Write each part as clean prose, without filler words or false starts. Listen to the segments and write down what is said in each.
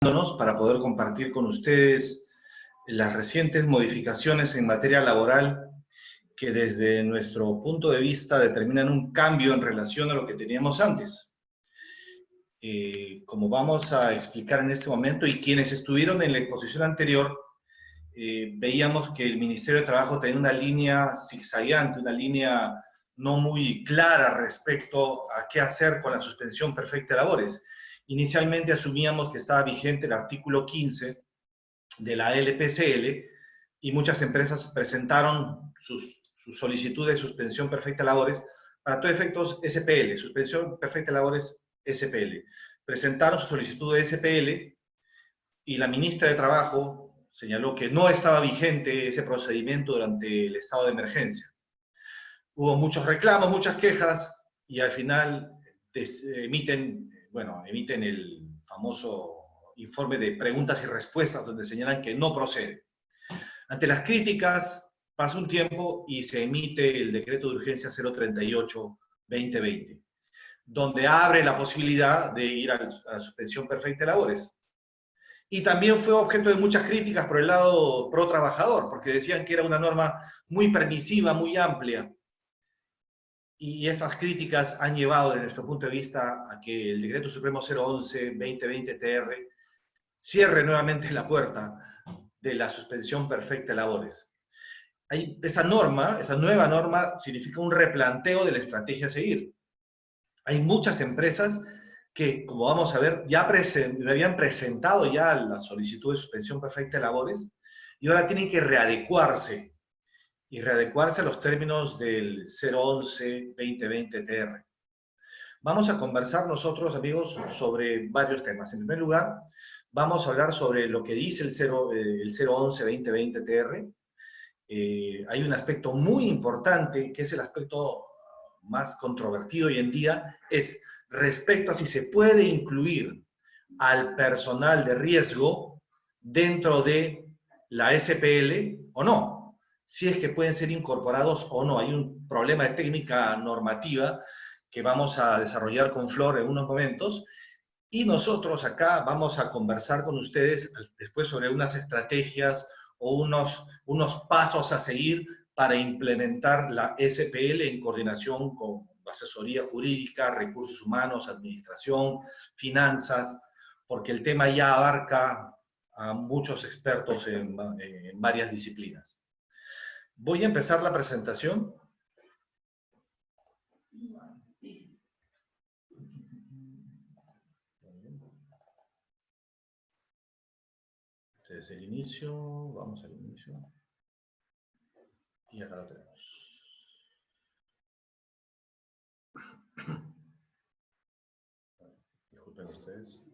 para poder compartir con ustedes las recientes modificaciones en materia laboral que desde nuestro punto de vista determinan un cambio en relación a lo que teníamos antes. Como vamos a explicar en este momento, y quienes estuvieron en la exposición anterior, veíamos que el Ministerio de Trabajo tenía una línea zigzagueante, una línea no muy clara respecto a qué hacer con la suspensión perfecta de labores. Inicialmente asumíamos que estaba vigente el artículo 15 de la LPCL y muchas empresas presentaron sus solicitudes de suspensión perfecta de labores para todos efectos SPL, suspensión perfecta de labores SPL. Presentaron su solicitud de SPL y la ministra de Trabajo señaló que no estaba vigente ese procedimiento durante el estado de emergencia. Hubo muchos reclamos, muchas quejas y al final emiten el famoso informe de preguntas y respuestas donde señalan que no procede. Ante las críticas, pasa un tiempo y se emite el decreto de urgencia 038-2020, donde abre la posibilidad de ir a la suspensión perfecta de labores. Y también fue objeto de muchas críticas por el lado pro trabajador, porque decían que era una norma muy permisiva, muy amplia. Y esas críticas han llevado, desde nuestro punto de vista, a que el Decreto Supremo 011-2020-TR cierre nuevamente la puerta de la suspensión perfecta de labores. Esa nueva norma, significa un replanteo de la estrategia a seguir. Hay muchas empresas que, como vamos a ver, ya habían presentado ya la solicitud de suspensión perfecta de labores y ahora tienen que readecuarse a los términos del 011-2020-TR. Vamos a conversar nosotros, amigos, sobre varios temas. En primer lugar, vamos a hablar sobre lo que dice el 011-2020-TR. Hay un aspecto muy importante, que es el aspecto más controvertido hoy en día, es respecto a si se puede incluir al personal de riesgo dentro de la SPL o no. Si es que pueden ser incorporados o no. Hay un problema de técnica normativa que vamos a desarrollar con Flor en unos momentos, y nosotros acá vamos a conversar con ustedes después sobre unas estrategias o unos pasos a seguir para implementar la SPL en coordinación con asesoría jurídica, recursos humanos, administración, finanzas, porque el tema ya abarca a muchos expertos en varias disciplinas. Voy a empezar la presentación. Desde el inicio, vamos al inicio. Y acá lo tenemos. Disculpen ustedes.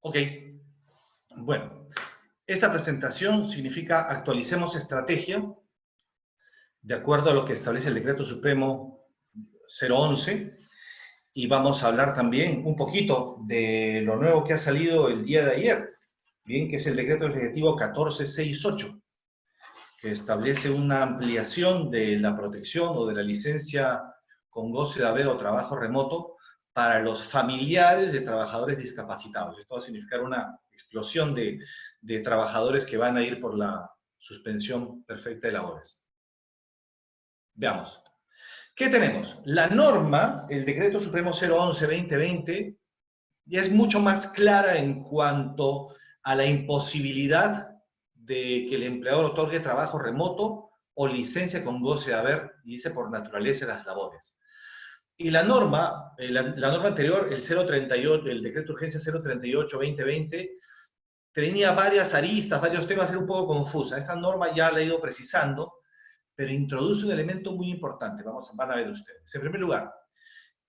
Ok. Bueno, esta presentación significa actualicemos estrategia de acuerdo a lo que establece el Decreto Supremo 011, y vamos a hablar también un poquito de lo nuevo que ha salido el día de ayer, bien, que es el Decreto Legislativo 1468, que establece una ampliación de la protección o de la licencia con goce de haber o trabajo remoto para los familiares de trabajadores discapacitados. Esto va a significar una explosión de trabajadores que van a ir por la suspensión perfecta de labores. Veamos. ¿Qué tenemos? La norma, el Decreto Supremo 011-2020, ya es mucho más clara en cuanto a la imposibilidad de que el empleador otorgue trabajo remoto o licencia con goce de haber, y dice por naturaleza las labores. Y la norma anterior, el 038, el Decreto de Urgencia 038-2020, tenía varias aristas, varios temas, era un poco confusa. Esta norma ya la he ido precisando, pero introduce un elemento muy importante, van a ver ustedes. En primer lugar,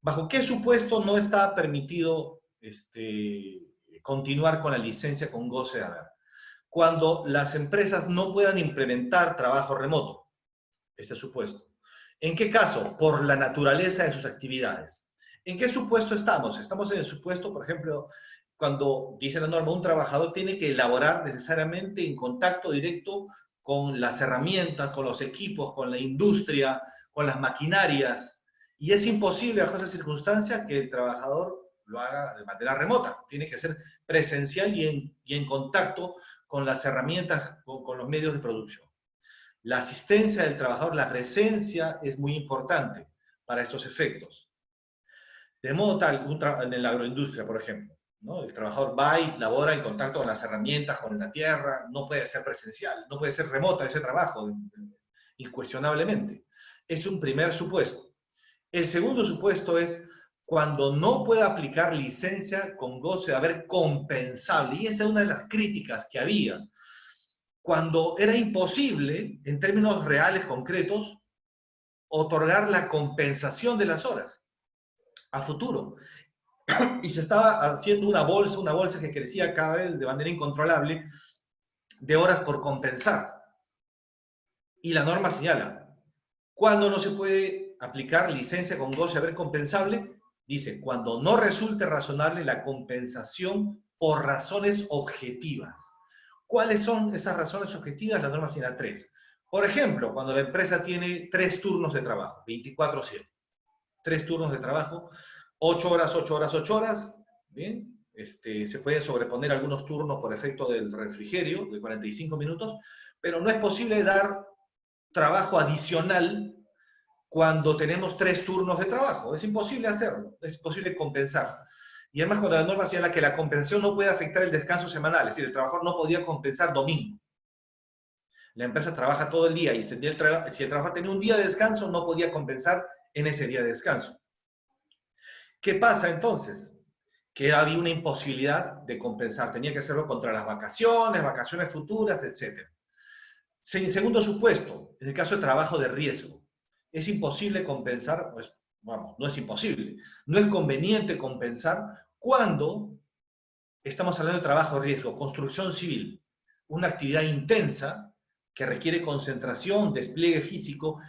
¿bajo qué supuesto no está permitido continuar con la licencia con goce de haber? Cuando las empresas no puedan implementar trabajo remoto, ese supuesto. ¿En qué caso? Por la naturaleza de sus actividades. ¿En qué supuesto estamos? Estamos en el supuesto, por ejemplo, cuando dice la norma, un trabajador tiene que elaborar necesariamente en contacto directo con las herramientas, con los equipos, con la industria, con las maquinarias, Y es imposible bajo esa circunstancia que el trabajador lo haga de manera remota. Tiene que ser presencial y en contacto con las herramientas, con los medios de producción. La asistencia del trabajador, la presencia es muy importante para estos efectos. De modo tal, en la agroindustria, por ejemplo, ¿no? El trabajador va y labora en contacto con las herramientas, con la tierra, no puede ser presencial, no puede ser remota ese trabajo, incuestionablemente. Es un primer supuesto. El segundo supuesto es cuando no puede aplicar licencia con goce de haber compensable, y esa es una de las críticas que había, cuando era imposible, en términos reales, concretos, otorgar la compensación de las horas a futuro. Y se estaba haciendo una bolsa que crecía cada vez de manera incontrolable, de horas por compensar. Y la norma señala, cuando no se puede aplicar licencia con goce de haber compensable, dice, cuando no resulte razonable la compensación por razones objetivas. ¿Cuáles son esas razones objetivas? La norma señala 3. Por ejemplo, cuando la empresa tiene 3 turnos de trabajo, 24/7. 3 turnos de trabajo, 8 horas, 8 horas, 8 horas, ¿bien? Se pueden sobreponer algunos turnos por efecto del refrigerio de 45 minutos, pero no es posible dar trabajo adicional cuando tenemos 3 turnos de trabajo. Es imposible hacerlo, es imposible compensar. Y además cuando la norma señala que la compensación no puede afectar el descanso semanal, es decir, el trabajador no podía compensar domingo. La empresa trabaja todo el día y si el trabajador tenía un día de descanso, no podía compensar en ese día de descanso. ¿Qué pasa entonces? Que había una imposibilidad de compensar. Tenía que hacerlo contra las vacaciones futuras, etc. Segundo supuesto, en el caso de trabajo de riesgo, es imposible compensar, pues, vamos, no es imposible, no es conveniente compensar cuando estamos hablando de trabajo de riesgo, construcción civil, una actividad intensa que requiere concentración, despliegue físico,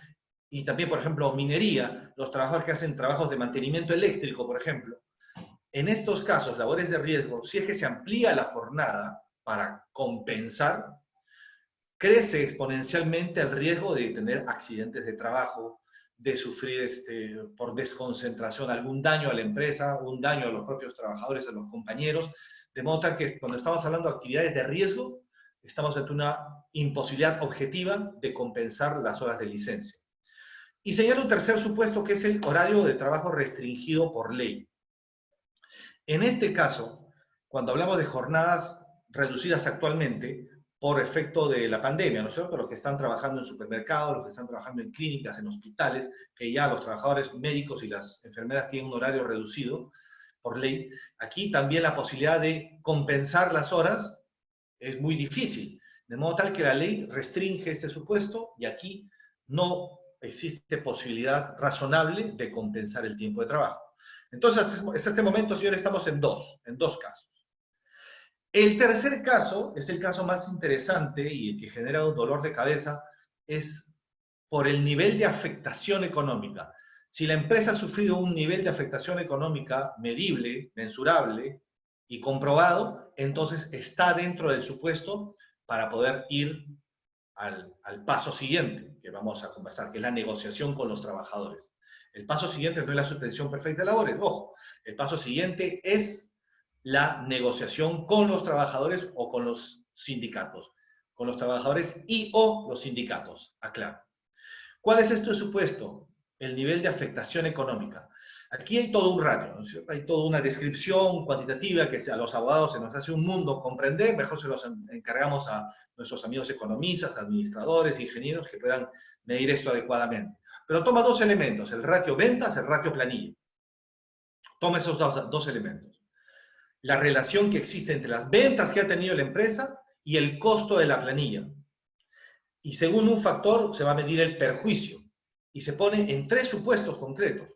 y también, por ejemplo, minería, los trabajadores que hacen trabajos de mantenimiento eléctrico, por ejemplo. En estos casos, labores de riesgo, si es que se amplía la jornada para compensar, crece exponencialmente el riesgo de tener accidentes de trabajo, de sufrir por desconcentración algún daño a la empresa, un daño a los propios trabajadores, a los compañeros, de modo tal que cuando estamos hablando de actividades de riesgo, estamos ante una imposibilidad objetiva de compensar las horas de licencia. Y señala un tercer supuesto que es el horario de trabajo restringido por ley. En este caso, cuando hablamos de jornadas reducidas actualmente por efecto de la pandemia, ¿no es cierto? Los que están trabajando en supermercados, los que están trabajando en clínicas, en hospitales, que ya los trabajadores médicos y las enfermeras tienen un horario reducido por ley, aquí también la posibilidad de compensar las horas es muy difícil, de modo tal que la ley restringe este supuesto y aquí no existe posibilidad razonable de compensar el tiempo de trabajo. Entonces, hasta este momento, señores, estamos en dos casos. El tercer caso es el caso más interesante y el que genera un dolor de cabeza, es por el nivel de afectación económica. Si la empresa ha sufrido un nivel de afectación económica medible, mensurable y comprobado, entonces está dentro del supuesto para poder ir al paso siguiente que vamos a conversar, que es la negociación con los trabajadores. El paso siguiente no es la suspensión perfecta de labores, ojo, el paso siguiente es la negociación con los trabajadores o con los sindicatos, con los trabajadores y o los sindicatos, aclaro. ¿Cuál es este supuesto? El nivel de afectación económica. Aquí hay todo un ratio, ¿no es cierto? Hay toda una descripción cuantitativa que a los abogados se nos hace un mundo comprender, mejor se los encargamos a nuestros amigos economistas, administradores, ingenieros que puedan medir esto adecuadamente. Pero toma dos elementos, el ratio ventas, el ratio planilla. Toma esos dos elementos. La relación que existe entre las ventas que ha tenido la empresa y el costo de la planilla. Y según un factor se va a medir el perjuicio. Y se pone en 3 supuestos concretos.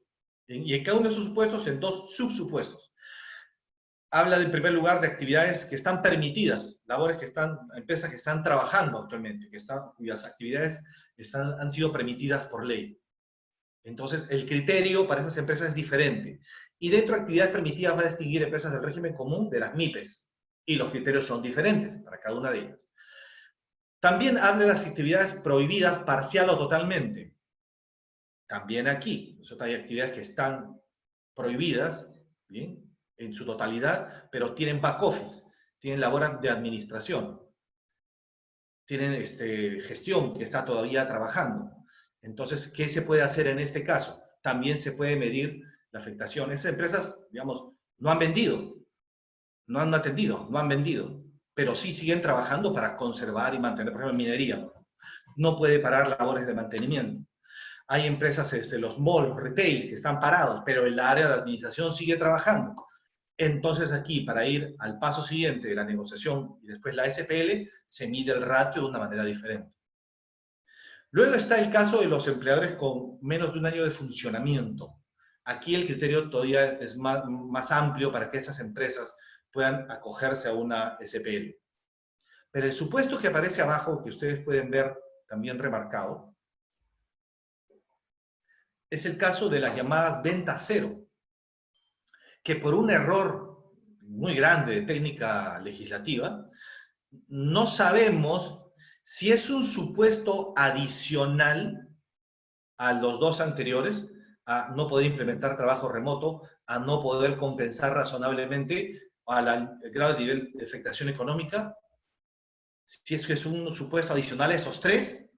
Y en cada uno de esos supuestos en 2 subsupuestos. Habla en primer lugar de actividades que están permitidas, labores que están, empresas que están trabajando actualmente, cuyas actividades han sido permitidas por ley. Entonces, el criterio para esas empresas es diferente. Y dentro de actividades permitidas va a distinguir empresas del régimen común de las MIPES. Y los criterios son diferentes para cada una de ellas. También habla de las actividades prohibidas parcial o totalmente. También aquí, nosotros hay actividades que están prohibidas, ¿bien?, en su totalidad, pero tienen back office, tienen labores de administración, tienen gestión que está todavía trabajando. Entonces, ¿qué se puede hacer en este caso? También se puede medir la afectación. Esas empresas, digamos, no han vendido, no han atendido, no han vendido, pero sí siguen trabajando para conservar y mantener, por ejemplo, minería. No puede parar labores de mantenimiento. Hay empresas, los malls, retail, que están parados, pero el área de administración sigue trabajando. Entonces aquí, para ir al paso siguiente de la negociación y después la SPL, se mide el ratio de una manera diferente. Luego está el caso de los empleadores con menos de un año de funcionamiento. Aquí el criterio todavía es más amplio para que esas empresas puedan acogerse a una SPL. Pero el supuesto que aparece abajo, que ustedes pueden ver también remarcado, es el caso de las llamadas ventas cero, que por un error muy grande de técnica legislativa, no sabemos si es un supuesto adicional a los dos anteriores, a no poder implementar trabajo remoto, a no poder compensar razonablemente al grado de nivel de afectación económica, si es que es un supuesto adicional a esos tres,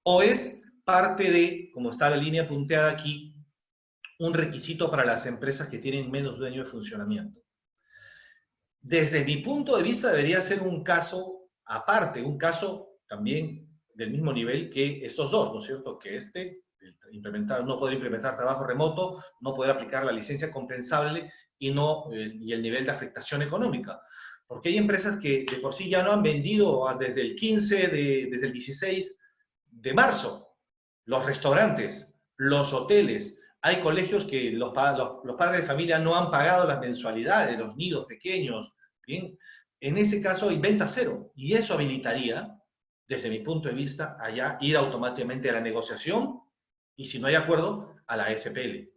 o es parte de, como está la línea punteada aquí, un requisito para las empresas que tienen menos de un año de funcionamiento. Desde mi punto de vista debería ser un caso aparte, un caso también del mismo nivel que estos dos, ¿no es cierto? Que no poder implementar trabajo remoto, no poder aplicar la licencia compensable y el nivel de afectación económica. Porque hay empresas que de por sí ya no han vendido desde el 15, desde el 16 de marzo. Los restaurantes, los hoteles, hay colegios que los padres de familia no han pagado las mensualidades, los nidos pequeños, ¿bien? En ese caso hay venta cero, y eso habilitaría, desde mi punto de vista, allá ir automáticamente a la negociación, y si no hay acuerdo, a la SPL.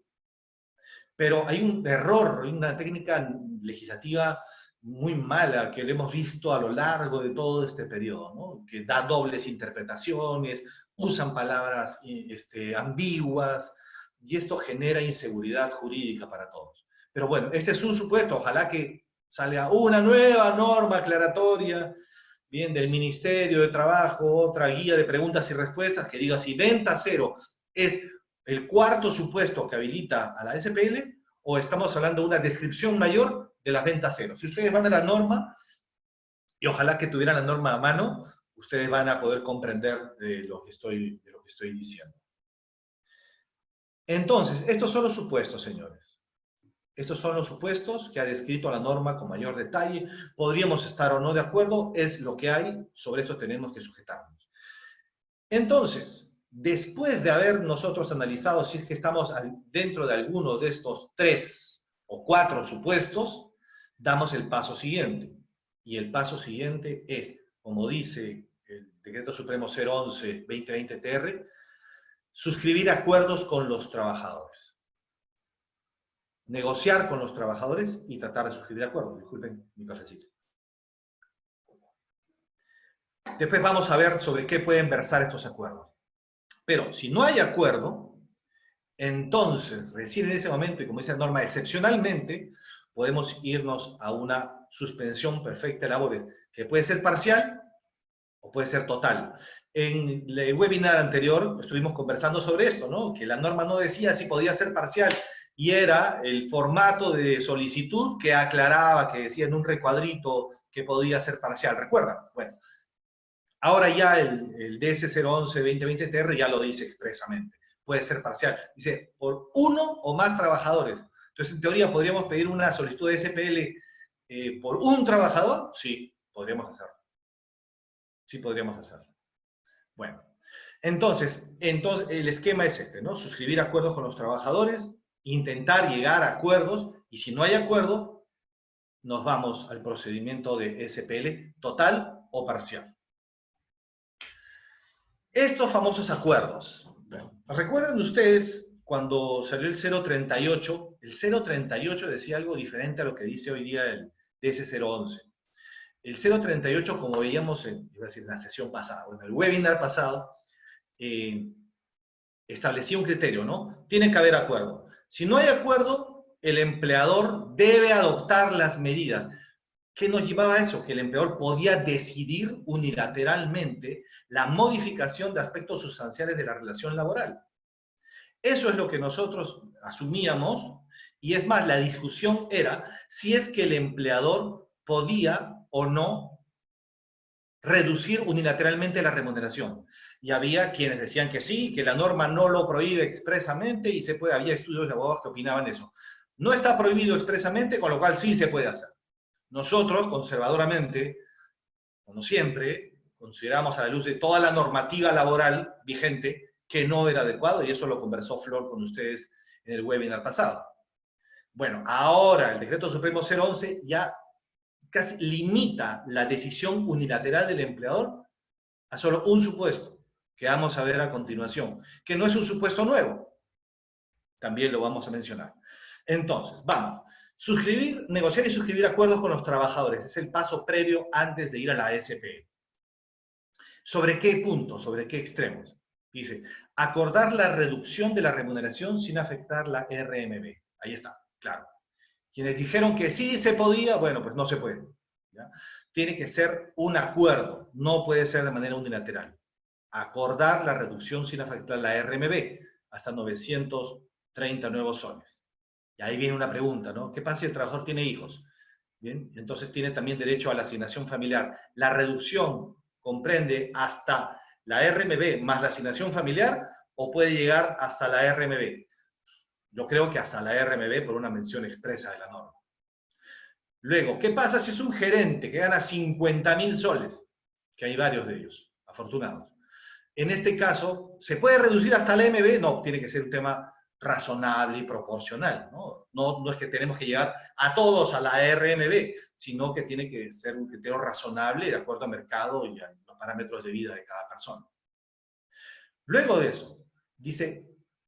Pero hay un error, una técnica legislativa muy mala que lo hemos visto a lo largo de todo este periodo, ¿no? Que da dobles interpretaciones, usan palabras ambiguas, y esto genera inseguridad jurídica para todos. Pero bueno, este es un supuesto, ojalá que salga una nueva norma aclaratoria, bien, del Ministerio de Trabajo, otra guía de preguntas y respuestas que diga si venta cero es el cuarto supuesto que habilita a la SPL, o estamos hablando de una descripción mayor de las ventas cero. Si ustedes van a la norma, y ojalá que tuvieran la norma a mano, ustedes van a poder comprender de lo que estoy diciendo. Entonces, estos son los supuestos, señores. Estos son los supuestos que ha descrito la norma con mayor detalle. Podríamos estar o no de acuerdo, es lo que hay, sobre esto tenemos que sujetarnos. Entonces, después de haber nosotros analizado si es que estamos dentro de alguno de estos 3 o 4 supuestos, damos el paso siguiente. Y el paso siguiente es, como dice el Decreto Supremo 011-2020-TR, suscribir acuerdos con los trabajadores. Negociar con los trabajadores y tratar de suscribir acuerdos. Disculpen mi cafecito. Después vamos a ver sobre qué pueden versar estos acuerdos. Pero si no hay acuerdo, entonces, recién en ese momento, y como dice la norma, excepcionalmente, podemos irnos a una suspensión perfecta de labores, que puede ser parcial o puede ser total. En el webinar anterior estuvimos conversando sobre esto, ¿no? Que la norma no decía si podía ser parcial, y era el formato de solicitud que aclaraba, que decía en un recuadrito que podía ser parcial. ¿Recuerdan? Bueno, ahora ya el DS011-2020-TR ya lo dice expresamente. Puede ser parcial. Dice, por uno o más trabajadores. Entonces, en teoría, ¿podríamos pedir una solicitud de SPL por un trabajador? Sí, podríamos hacerlo. Sí, podríamos hacerlo. Bueno, entonces el esquema es este, ¿no? Suscribir acuerdos con los trabajadores, intentar llegar a acuerdos, y si no hay acuerdo, nos vamos al procedimiento de SPL total o parcial. Estos famosos acuerdos. ¿Recuerdan ustedes cuando salió el 038? El 038 decía algo diferente a lo que dice hoy día el DS011. El 038, como veíamos en la sesión pasada, en el webinar pasado, establecía un criterio, ¿no? Tiene que haber acuerdo. Si no hay acuerdo, el empleador debe adoptar las medidas. ¿Qué nos llevaba a eso? Que el empleador podía decidir unilateralmente la modificación de aspectos sustanciales de la relación laboral. Eso es lo que nosotros asumíamos, y es más, la discusión era si es que el empleador podía o no reducir unilateralmente la remuneración. Y había quienes decían que sí, que la norma no lo prohíbe expresamente y se puede, había estudios de abogados que opinaban eso. No está prohibido expresamente, con lo cual sí se puede hacer. Nosotros, conservadoramente, como siempre, consideramos a la luz de toda la normativa laboral vigente que no era adecuado, y eso lo conversó Flor con ustedes en el webinar pasado. Bueno, ahora el Decreto Supremo 011 ya casi limita la decisión unilateral del empleador a solo un supuesto, que vamos a ver a continuación, que no es un supuesto nuevo. También lo vamos a mencionar. Entonces, vamos. Suscribir, negociar y suscribir acuerdos con los trabajadores. Es el paso previo antes de ir a la SPE. ¿Sobre qué puntos? ¿Sobre qué extremos? Dice, acordar la reducción de la remuneración sin afectar la RMB. Ahí está, claro. Quienes dijeron que sí se podía, bueno, pues no se puede. ¿Ya? Tiene que ser un acuerdo, no puede ser de manera unilateral. Acordar la reducción sin afectar la RMB, hasta 930 nuevos soles. Y ahí viene una pregunta, ¿no? ¿Qué pasa si el trabajador tiene hijos? Bien, entonces tiene también derecho a la asignación familiar. La reducción comprende hasta la RMB más la asignación familiar, o puede llegar hasta la RMB. Yo creo que hasta la RMB por una mención expresa de la norma. Luego, ¿qué pasa si es un gerente que gana 50.000 soles? Que hay varios de ellos, afortunados. En este caso, ¿se puede reducir hasta la MB? No, tiene que ser un tema razonable y proporcional, ¿no? No es que tenemos que llegar a todos a la RMB, sino que tiene que ser un criterio razonable de acuerdo al mercado y a los parámetros de vida de cada persona. Luego de eso, dice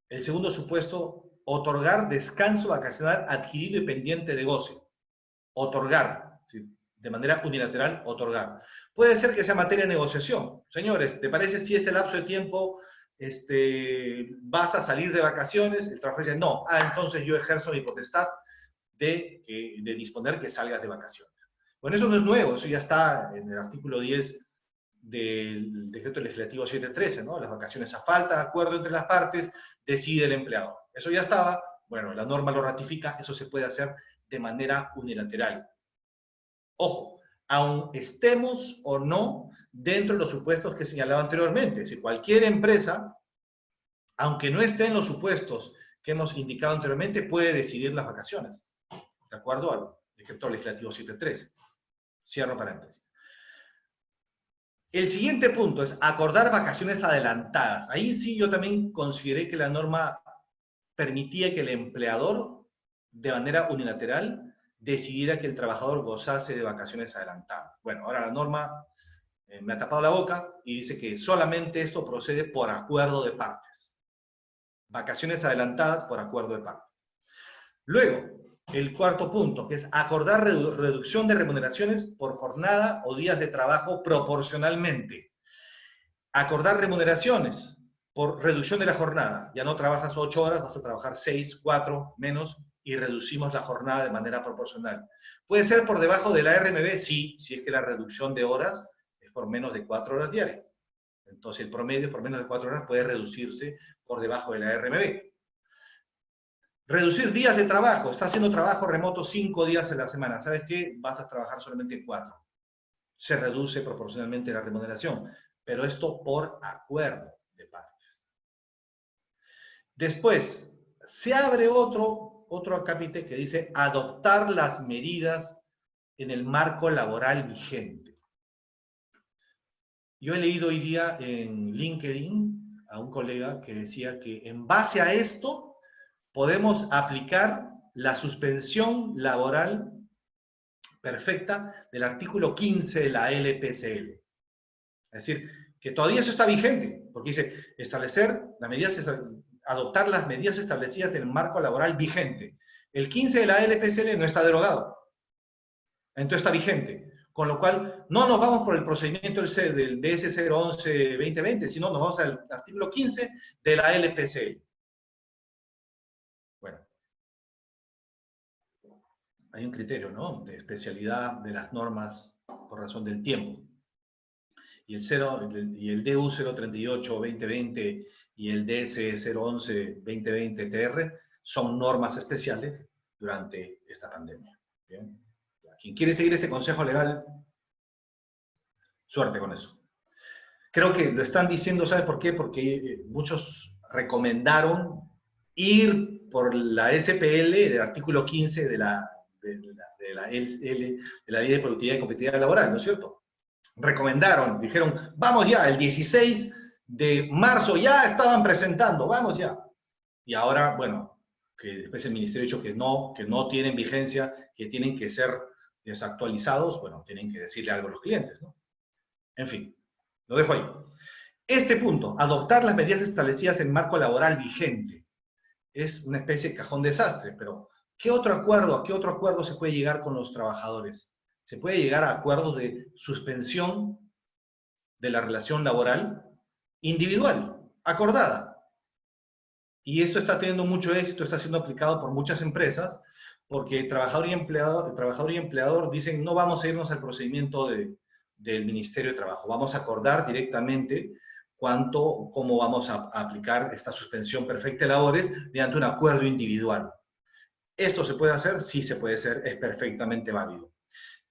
el segundo supuesto, otorgar descanso vacacional adquirido y pendiente de goce. Otorgar, ¿sí? De manera unilateral, otorgar. Puede ser que sea materia de negociación. Señores, ¿te parece si este lapso de tiempo vas a salir de vacaciones? El trabajador dice, no. Entonces yo ejerzo mi potestad de disponer que salgas de vacaciones. Bueno, eso no es nuevo, eso ya está en el artículo 10 del Decreto Legislativo 713, ¿no? Las vacaciones a falta de acuerdo entre las partes, decide el empleador. Eso ya estaba, bueno, la norma lo ratifica, eso se puede hacer de manera unilateral. Ojo, aun estemos o no dentro de los supuestos que he señalado anteriormente. Si cualquier empresa, aunque no esté en los supuestos que hemos indicado anteriormente, puede decidir las vacaciones, de acuerdo al Decreto Legislativo 713. Cierro paréntesis. El siguiente punto es acordar vacaciones adelantadas. Ahí sí yo también consideré que la norma permitía que el empleador, de manera unilateral, decidiera que el trabajador gozase de vacaciones adelantadas. Bueno, ahora la norma me ha tapado la boca y dice que solamente esto procede por acuerdo de partes. Vacaciones adelantadas por acuerdo de partes. Luego, el cuarto punto, que es acordar reducción de remuneraciones por jornada o días de trabajo proporcionalmente. Acordar remuneraciones por reducción de la jornada. Ya no trabajas 8 horas, vas a trabajar 6, 4, menos, y reducimos la jornada de manera proporcional. ¿Puede ser por debajo de la RMB? Sí, si es que la reducción de horas es por menos de 4 horas diarias. Entonces el promedio por menos de 4 horas puede reducirse por debajo de la RMB. Reducir días de trabajo. Estás haciendo trabajo remoto 5 días en la semana. ¿Sabes qué? Vas a trabajar solamente 4. Se reduce proporcionalmente la remuneración, pero esto por acuerdo de partes. Después, se abre otro acápite que dice adoptar las medidas en el marco laboral vigente. Yo he leído hoy día en LinkedIn a un colega que decía que en base a esto podemos aplicar la suspensión laboral perfecta del artículo 15 de la LPCL. Es decir, que todavía eso está vigente, porque dice adoptar las medidas establecidas en el marco laboral vigente. El 15 de la LPCL no está derogado, entonces está vigente. Con lo cual, no nos vamos por el procedimiento del DS-011-2020, sino nos vamos al artículo 15 de la LPCL. Bueno, hay un criterio, ¿no?, de especialidad de las normas por razón del tiempo. Y el DU 038-2020 y el DS 011-2020-TR son normas especiales durante esta pandemia. ¿Bien? Quien quiere seguir ese consejo legal, suerte con eso. Creo que lo están diciendo, ¿sabe por qué? Porque muchos recomendaron ir por la SPL del artículo 15 de la Ley de Productividad y Competitividad Laboral, ¿no es cierto? Recomendaron, dijeron, vamos ya, el 16 de marzo ya estaban presentando, vamos ya. Y ahora, bueno, que después el ministerio ha dicho que no tienen vigencia, que tienen que ser desactualizados, bueno, tienen que decirle algo a los clientes, ¿no? En fin, lo dejo ahí. Este punto, adoptar las medidas establecidas en marco laboral vigente, es una especie de cajón desastre, pero ¿a qué otro acuerdo se puede llegar con los trabajadores? Se puede llegar a acuerdos de suspensión de la relación laboral individual, acordada. Y esto está teniendo mucho éxito, está siendo aplicado por muchas empresas, porque trabajador y empleador dicen, no vamos a irnos al procedimiento del Ministerio de Trabajo, vamos a acordar directamente cómo vamos a aplicar esta suspensión perfecta de labores mediante un acuerdo individual. ¿Esto se puede hacer? Sí se puede hacer, es perfectamente válido.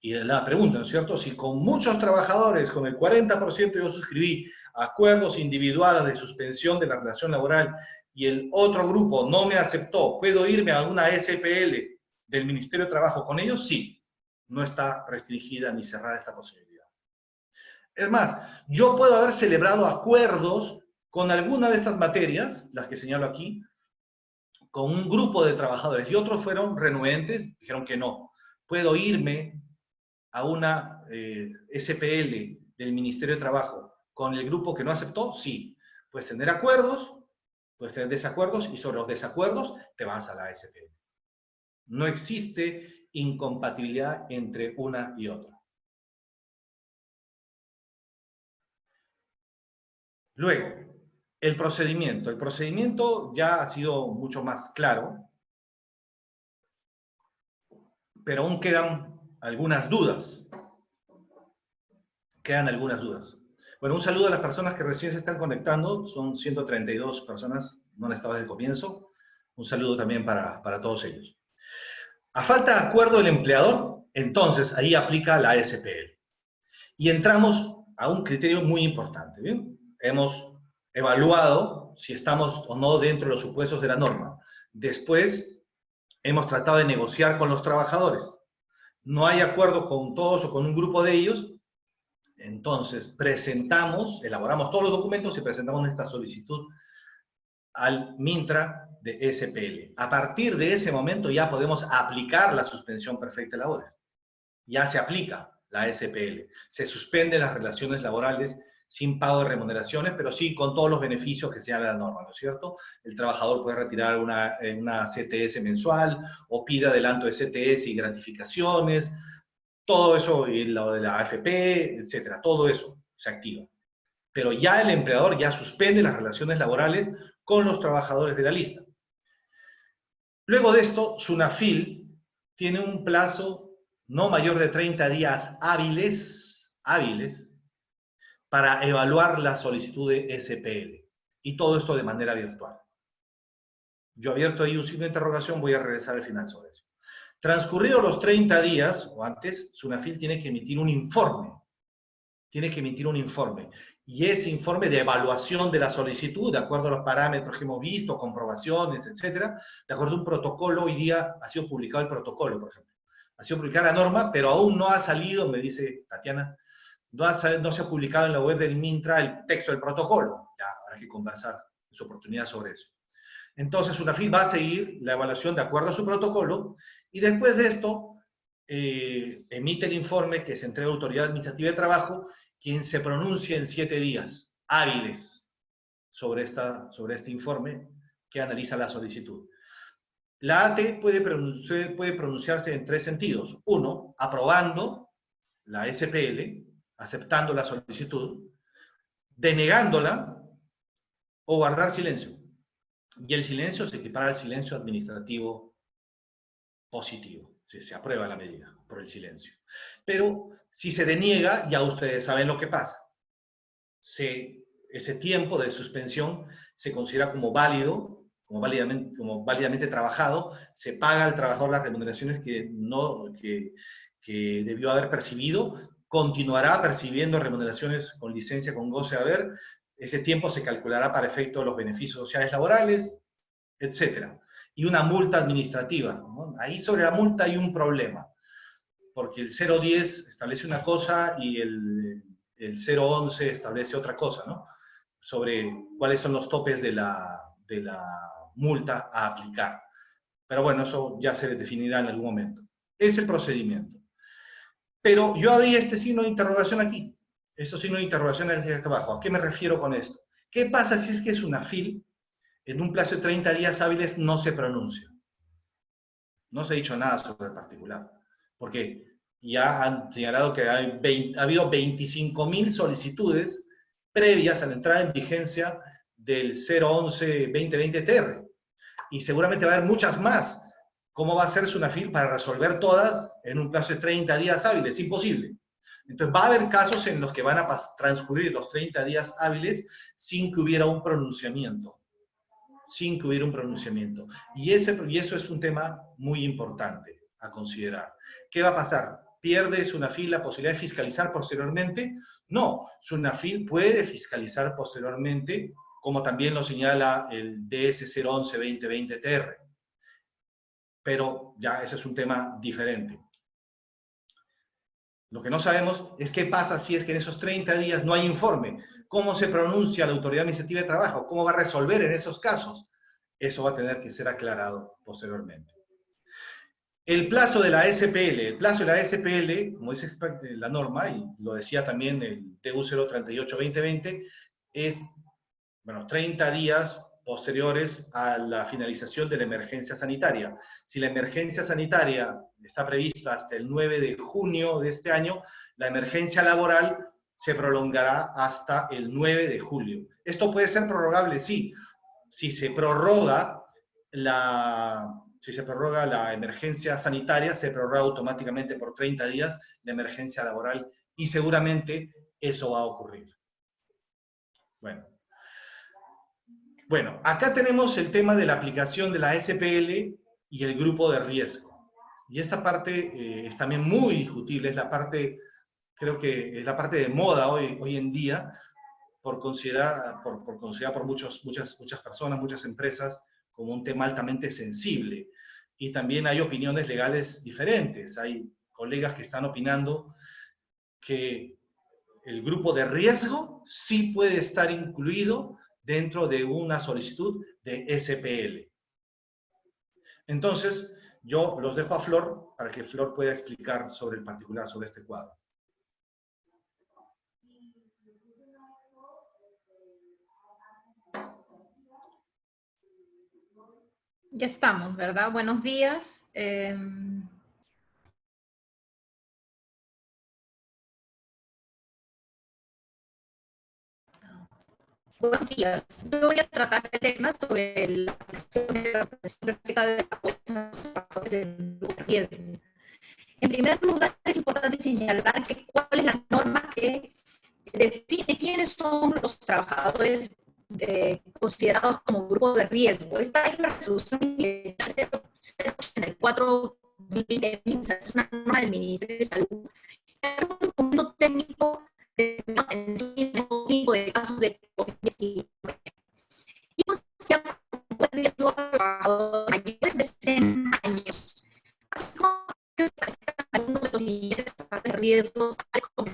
Y la pregunta, ¿no es cierto? Si con muchos trabajadores, con el 40% yo suscribí acuerdos individuales de suspensión de la relación laboral y el otro grupo no me aceptó, ¿puedo irme a alguna SPL del Ministerio de Trabajo con ellos? Sí, no está restringida ni cerrada esta posibilidad. Es más, yo puedo haber celebrado acuerdos con alguna de estas materias, las que señalo aquí, con un grupo de trabajadores, y otros fueron renuentes, dijeron que no. Puedo irme a una SPL del Ministerio de Trabajo con el grupo que no aceptó, sí. Puedes tener acuerdos, puedes tener desacuerdos, y sobre los desacuerdos te vas a la SPL. No existe incompatibilidad entre una y otra. Luego, el procedimiento. El procedimiento ya ha sido mucho más claro, pero aún quedan algunas dudas. Bueno, un saludo a las personas que recién se están conectando. Son 132 personas, no han estado desde el comienzo. Un saludo también para todos ellos. A falta de acuerdo del empleador, entonces ahí aplica la SPL. Y entramos a un criterio muy importante, ¿bien? Hemos evaluado si estamos o no dentro de los supuestos de la norma. Después, hemos tratado de negociar con los trabajadores. No hay acuerdo con todos o con un grupo de ellos. Entonces, elaboramos todos los documentos y presentamos esta solicitud al MINTRA de SPL. A partir de ese momento ya podemos aplicar la suspensión perfecta de labores. Ya se aplica la SPL. Se suspenden las relaciones laborales sin pago de remuneraciones, pero sí con todos los beneficios que señala la norma, ¿no es cierto? El trabajador puede retirar una CTS mensual o pide adelanto de CTS y gratificaciones, todo eso, y lo de la AFP, etcétera, todo eso se activa. Pero ya el empleador ya suspende las relaciones laborales con los trabajadores de la lista. Luego de esto, SUNAFIL tiene un plazo no mayor de 30 días hábiles para evaluar la solicitud de SPL. Y todo esto de manera virtual. Yo abierto ahí un signo de interrogación, voy a regresar al final sobre eso. Transcurridos los 30 días, o antes, SUNAFIL tiene que emitir un informe. Y ese informe de evaluación de la solicitud, de acuerdo a los parámetros que hemos visto, comprobaciones, etcétera, de acuerdo a un protocolo, hoy día ha sido publicado el protocolo, por ejemplo. Ha sido publicada la norma, pero aún no ha salido, me dice Tatiana, no se ha publicado en la web del MINTRA el texto del protocolo. Ya habrá que conversar en su oportunidad sobre eso. Entonces, SUNAFIL va a seguir la evaluación de acuerdo a su protocolo, y después de esto, emite el informe que se entrega a la Autoridad Administrativa de Trabajo, quien se pronuncia en 7 días hábiles sobre este informe que analiza la solicitud. La AT puede pronunciarse en 3 sentidos. 1, aprobando la SPL, aceptando la solicitud, denegándola o guardar silencio. Y el silencio se equipara al silencio administrativo positivo. Se aprueba la medida por el silencio. Pero si se deniega, ya ustedes saben lo que pasa. Ese tiempo de suspensión se considera como válido, como válidamente trabajado, se paga al trabajador las remuneraciones que debió haber percibido, continuará percibiendo remuneraciones con licencia, con goce de haber, ese tiempo se calculará para efecto de los beneficios sociales laborales, etc. Y una multa administrativa, ¿no? Ahí sobre la multa hay un problema, porque el 010 establece una cosa y el 011 establece otra cosa, ¿no? Sobre cuáles son los topes de la multa a aplicar. Pero bueno, eso ya se definirá en algún momento. Es el procedimiento. Pero yo habría este signo de interrogación aquí. Eso signo de interrogación es acá abajo. ¿A qué me refiero con esto? ¿Qué pasa si es que SUNAFIL en un plazo de 30 días hábiles no se pronuncia? No se ha dicho nada sobre el particular. Porque ya han señalado que ha habido 25.000 solicitudes previas a la entrada en vigencia del 011-2020-TR. Y seguramente va a haber muchas más. ¿Cómo va a ser SUNAFIL para resolver todas en un plazo de 30 días hábiles? Imposible. Entonces va a haber casos en los que van a transcurrir los 30 días hábiles sin que hubiera un pronunciamiento. Sin que hubiera un pronunciamiento. Y eso es un tema muy importante a considerar. ¿Qué va a pasar? ¿Pierde SUNAFIL la posibilidad de fiscalizar posteriormente? No, SUNAFIL puede fiscalizar posteriormente, como también lo señala el DS 011-2020-TR. Pero ya ese es un tema diferente. Lo que no sabemos es qué pasa si es que en esos 30 días no hay informe. ¿Cómo se pronuncia la Autoridad Administrativa de Trabajo? ¿Cómo va a resolver en esos casos? Eso va a tener que ser aclarado posteriormente. El plazo de la SPL, como dice la norma, y lo decía también el TU 038-2020, es, bueno, 30 días posteriores a la finalización de la emergencia sanitaria. Si la emergencia sanitaria está prevista hasta el 9 de junio de este año, la emergencia laboral se prolongará hasta el 9 de julio. ¿Esto puede ser prorrogable? Sí. Si se prorroga la emergencia sanitaria, se prorroga automáticamente por 30 días la emergencia laboral y seguramente eso va a ocurrir. Bueno, acá tenemos el tema de la aplicación de la SPL y el grupo de riesgo. Y esta parte es también muy discutible, es la parte, creo que es la parte de moda hoy en día, por considerar por muchas personas, muchas empresas, como un tema altamente sensible. Y también hay opiniones legales diferentes. Hay colegas que están opinando que el grupo de riesgo sí puede estar incluido dentro de una solicitud de SPL. Entonces, yo los dejo a Flor para que Flor pueda explicar sobre el particular, sobre este cuadro. Ya estamos, ¿verdad? Buenos días. Buenos días. Yo voy a tratar el tema sobre la aplicación de la protección de la póliza de riesgo. En primer lugar, es importante señalar que cuál es la norma que define quiénes son los trabajadores considerados como grupo de riesgo. Esta es la resolución 084-2020, es una norma del Ministerio de Salud. Es un documento técnico de atención de casos de COVID-19. Y se llama riesgo a trabajadores mayores de 60 años. Así como que algunos de los siguientes factores de riesgo, como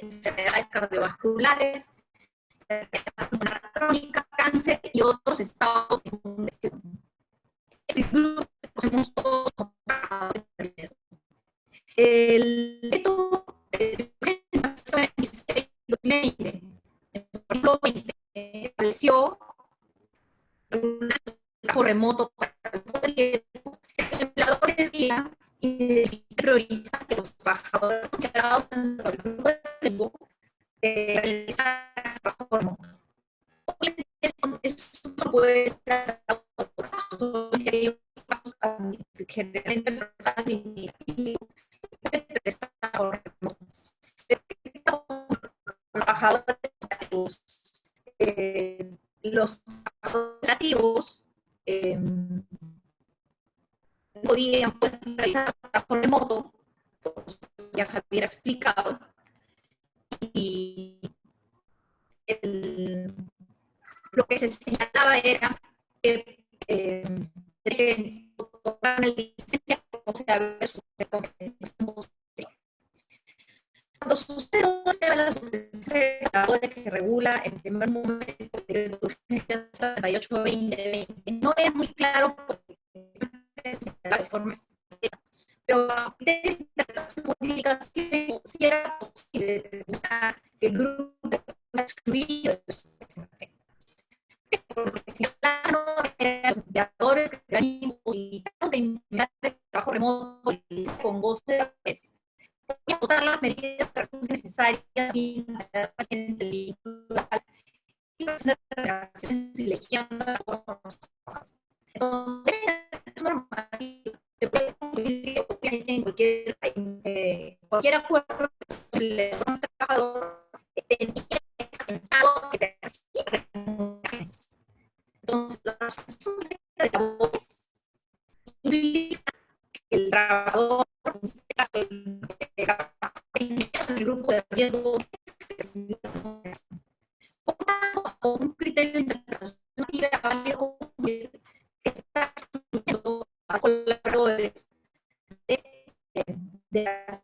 enfermedades cardiovasculares, enfermedad crónica, cáncer y otros estados de inmunización. Este grupo somos todos trabajadores de riesgo. El método de 2020 estableció un trabajo remoto para el riesgo. El empleador debía priorizar que los trabajadores considerados dentro del grupo de riesgo realizar trabajo remoto. Eso no puede ser generalmente administrativos, trabajadores los trabajadores podían realizar trabajo remoto, ya Javier ha explicado, y lo que se señalaba era que otorgar una licencia o sea, cuando sucede la suspensión que regula en primer momento el decreto de urgencia 38-2020, no es muy claro porque de forma expresa, pero a partir de la modificación si era posible determinar que el grupo está excluido de su porque si los empleadores que se han imposibilitado de implementar el trabajo remoto con goce de pues, voy a votar las medidas necesarias y el vínculo y las relaciones privilegiando entonces es normal se puede concluir en cualquier acuerdo el trabajador tenía que entonces la solución de labores implica que el trabajador en este caso el grupo de riesgo por tanto con un criterio de interpretación válido que está estudiando a colaboradores de las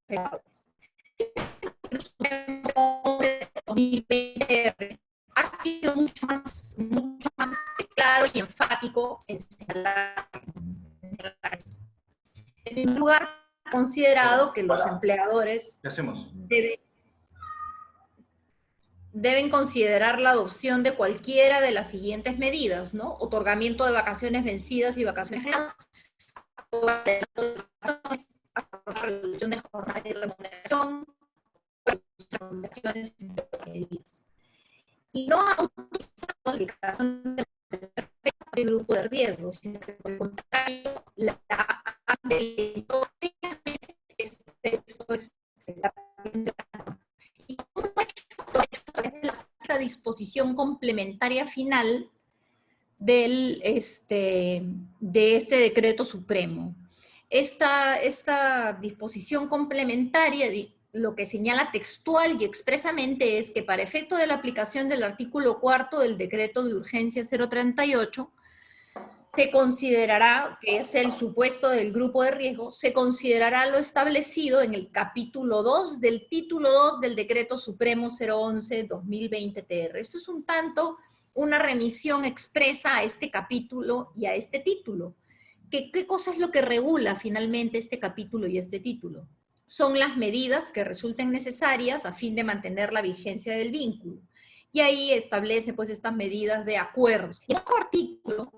pegadores. El 2020 ha sido mucho más claro y enfático en señalar eso. En primer lugar, considerado que los empleadores deben considerar la adopción de cualquiera de las siguientes medidas, ¿no? Otorgamiento de vacaciones vencidas y vacaciones ganadas, reducción de jornada y remuneración, recomendaciones medidas. Y no autorizar la aplicación del grupo de riesgo, sino que por el contrario, y como la disposición complementaria final de este decreto supremo. Esta disposición complementaria lo que señala textual y expresamente es que para efecto de la aplicación del artículo 4 del decreto de urgencia 038, se considerará, que es el supuesto del grupo de riesgo, se considerará lo establecido en el capítulo 2 del título 2 del decreto supremo 011-2020-TR. Esto es un tanto una remisión expresa a este capítulo y a este título. ¿Qué cosa es lo que regula finalmente este capítulo y este título? Son las medidas que resulten necesarias a fin de mantener la vigencia del vínculo. Y ahí establece pues estas medidas de acuerdos. Y el artículo,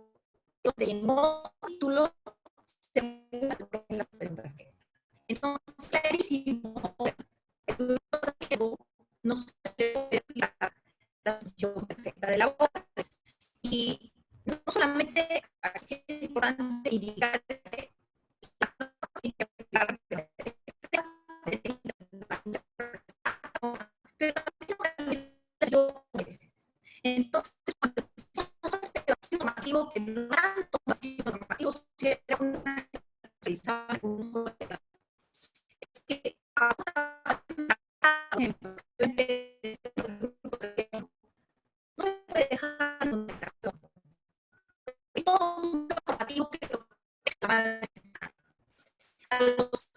donde en un título se entonces, clarísimo, no se debe aplicar la función perfecta de la labores. Y no solamente aquí es importante indicar que entonces cuando normativo que no tanto normativo era una es que ahora no se puede dejar es todo un normativo que a los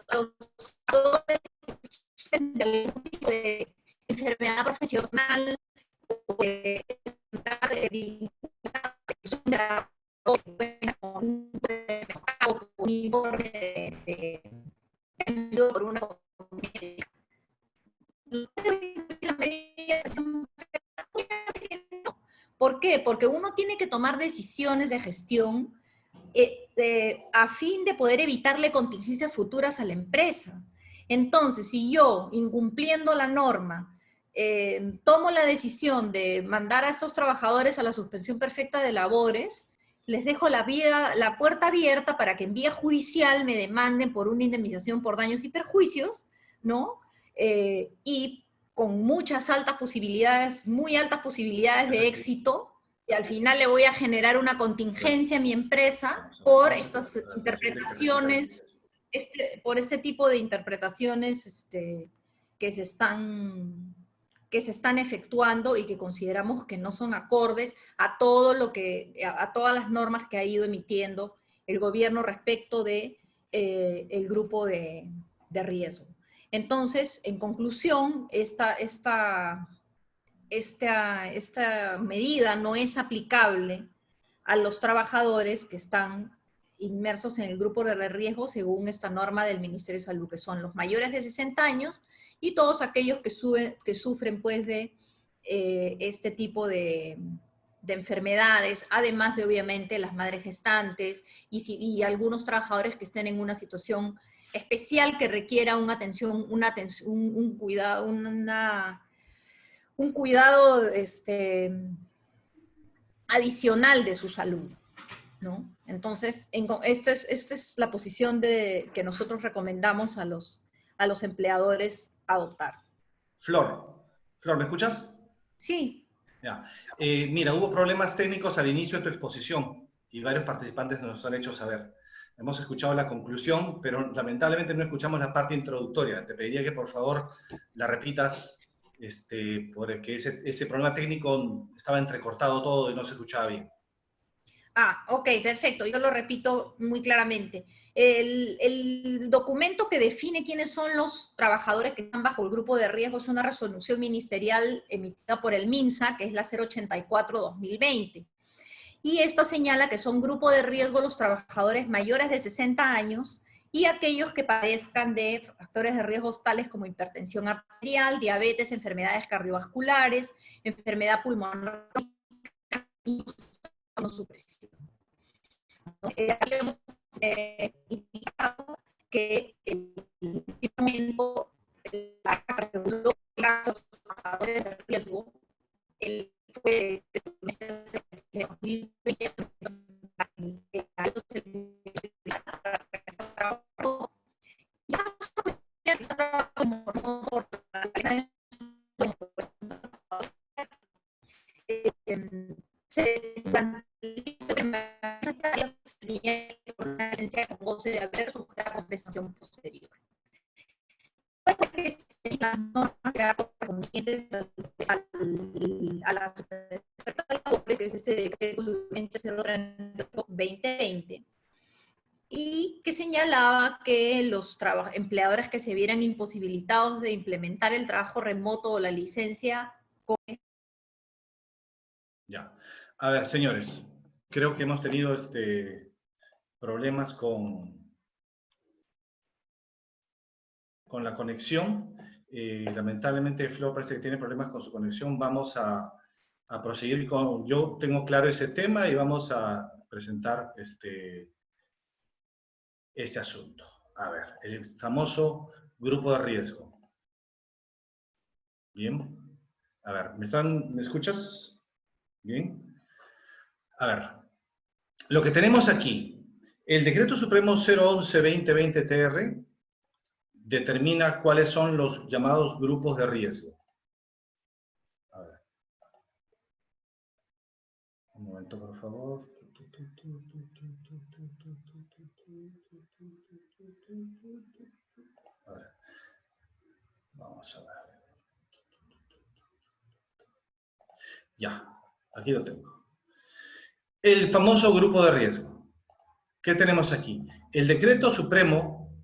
de enfermedad profesional o de un informe por una ¿Por qué? Porque uno tiene que tomar decisiones de gestión a fin de poder evitarle contingencias futuras a la empresa. Entonces, si yo, incumpliendo la norma, tomo la decisión de mandar a estos trabajadores a la suspensión perfecta de labores, les dejo la puerta abierta para que en vía judicial me demanden por una indemnización por daños y perjuicios, ¿no? Y con muchas altas posibilidades, muy altas posibilidades de éxito, y al final le voy a generar una contingencia a mi empresa por estas interpretaciones, por este tipo de interpretaciones que se están efectuando y que consideramos que no son acordes a todas las normas que ha ido emitiendo el gobierno respecto de el grupo de riesgo. Entonces, en conclusión, esta medida no es aplicable a los trabajadores que están inmersos en el grupo de riesgo según esta norma del Ministerio de Salud, que son los mayores de 60 años y todos aquellos que sufren pues de este tipo de enfermedades, además de obviamente las madres gestantes y algunos trabajadores que estén en una situación especial que requiera un cuidado adicional de su salud, ¿no? Entonces, esta es la posición que nosotros recomendamos a los empleadores adoptar. Flor, ¿me escuchas? Sí. Ya. Mira, hubo problemas técnicos al inicio de tu exposición y varios participantes nos han hecho saber. Hemos escuchado la conclusión, pero lamentablemente no escuchamos la parte introductoria. Te pediría que por favor la repitas, porque ese problema técnico estaba entrecortado todo y no se escuchaba bien. Ok, perfecto. Yo lo repito muy claramente. El documento que define quiénes son los trabajadores que están bajo el grupo de riesgo es una resolución ministerial emitida por el MINSA, que es la 084-2020. Y esta señala que son grupo de riesgo los trabajadores mayores de 60 años y aquellos que padezcan de factores de riesgo tales como hipertensión arterial, diabetes, enfermedades cardiovasculares, enfermedad pulmonar y supresión. Hemos indicado que el momento la casos de riesgo fue de 2020 una licencia con goce de haber sujeta compensación posterior. A la que es este decreto 2020, y que señalaba que los empleadores que se vieran imposibilitados de implementar el trabajo remoto o la licencia. Ya. A ver, señores, creo que hemos tenido problemas con la conexión. Lamentablemente, Flor parece que tiene problemas con su conexión. Vamos a proseguir con... Yo tengo claro ese tema y vamos a presentar este asunto. A ver, el famoso grupo de riesgo. Bien. A ver, ¿me escuchas? Bien. A ver, lo que tenemos aquí, el Decreto Supremo 011-2020-TR determina cuáles son los llamados grupos de riesgo. A ver. Un momento, por favor. A ver. Vamos a ver. Ya, aquí lo tengo. El famoso grupo de riesgo. ¿Qué tenemos aquí? El Decreto Supremo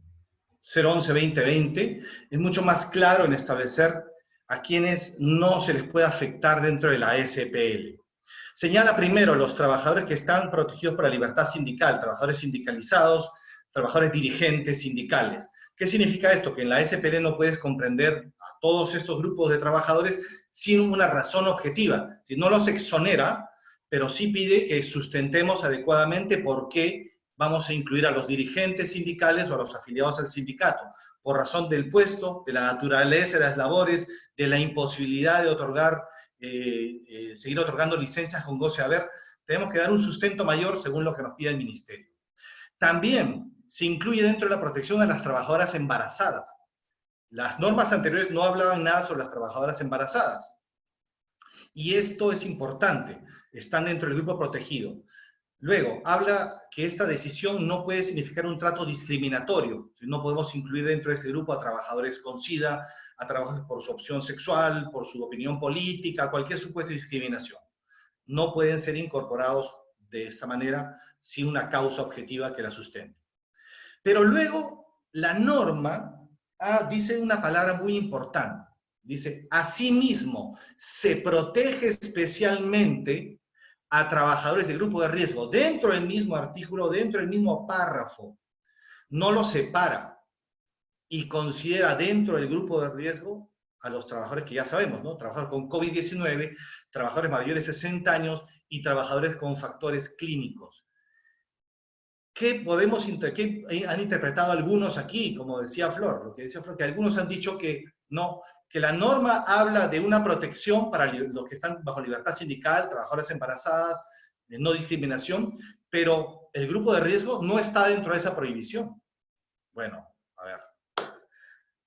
011-2020 es mucho más claro en establecer a quienes no se les puede afectar dentro de la SPL. Señala primero los trabajadores que están protegidos por la libertad sindical, trabajadores sindicalizados, trabajadores dirigentes sindicales. ¿Qué significa esto? Que en la SPL no puedes comprender a todos estos grupos de trabajadores sin una razón objetiva. Si no los exonera, pero sí pide que sustentemos adecuadamente por qué vamos a incluir a los dirigentes sindicales o a los afiliados al sindicato, por razón del puesto, de la naturaleza de las labores, de la imposibilidad de otorgar, seguir otorgando licencias con goce de haber. Tenemos que dar un sustento mayor según lo que nos pide el ministerio. También se incluye dentro de la protección a las trabajadoras embarazadas. Las normas anteriores no hablaban nada sobre las trabajadoras embarazadas. Y esto es importante, están dentro del grupo protegido. Luego, habla que esta decisión no puede significar un trato discriminatorio. No podemos incluir dentro de este grupo a trabajadores con SIDA, a trabajadores por su opción sexual, por su opinión política, cualquier supuesto de discriminación. No pueden ser incorporados de esta manera sin una causa objetiva que la sustente. Pero luego, la norma dice una palabra muy importante. Dice, asimismo, se protege especialmente a trabajadores de grupo de riesgo, dentro del mismo artículo, dentro del mismo párrafo. No los separa y considera dentro del grupo de riesgo a los trabajadores que ya sabemos, ¿no? Trabajadores con COVID-19, trabajadores mayores de 60 años y trabajadores con factores clínicos. ¿Qué han interpretado algunos aquí? Como decía Flor, lo que decía Flor, que algunos han dicho que no, que la norma habla de una protección para los que están bajo libertad sindical, trabajadoras embarazadas, de no discriminación, pero el grupo de riesgo no está dentro de esa prohibición. Bueno, a ver.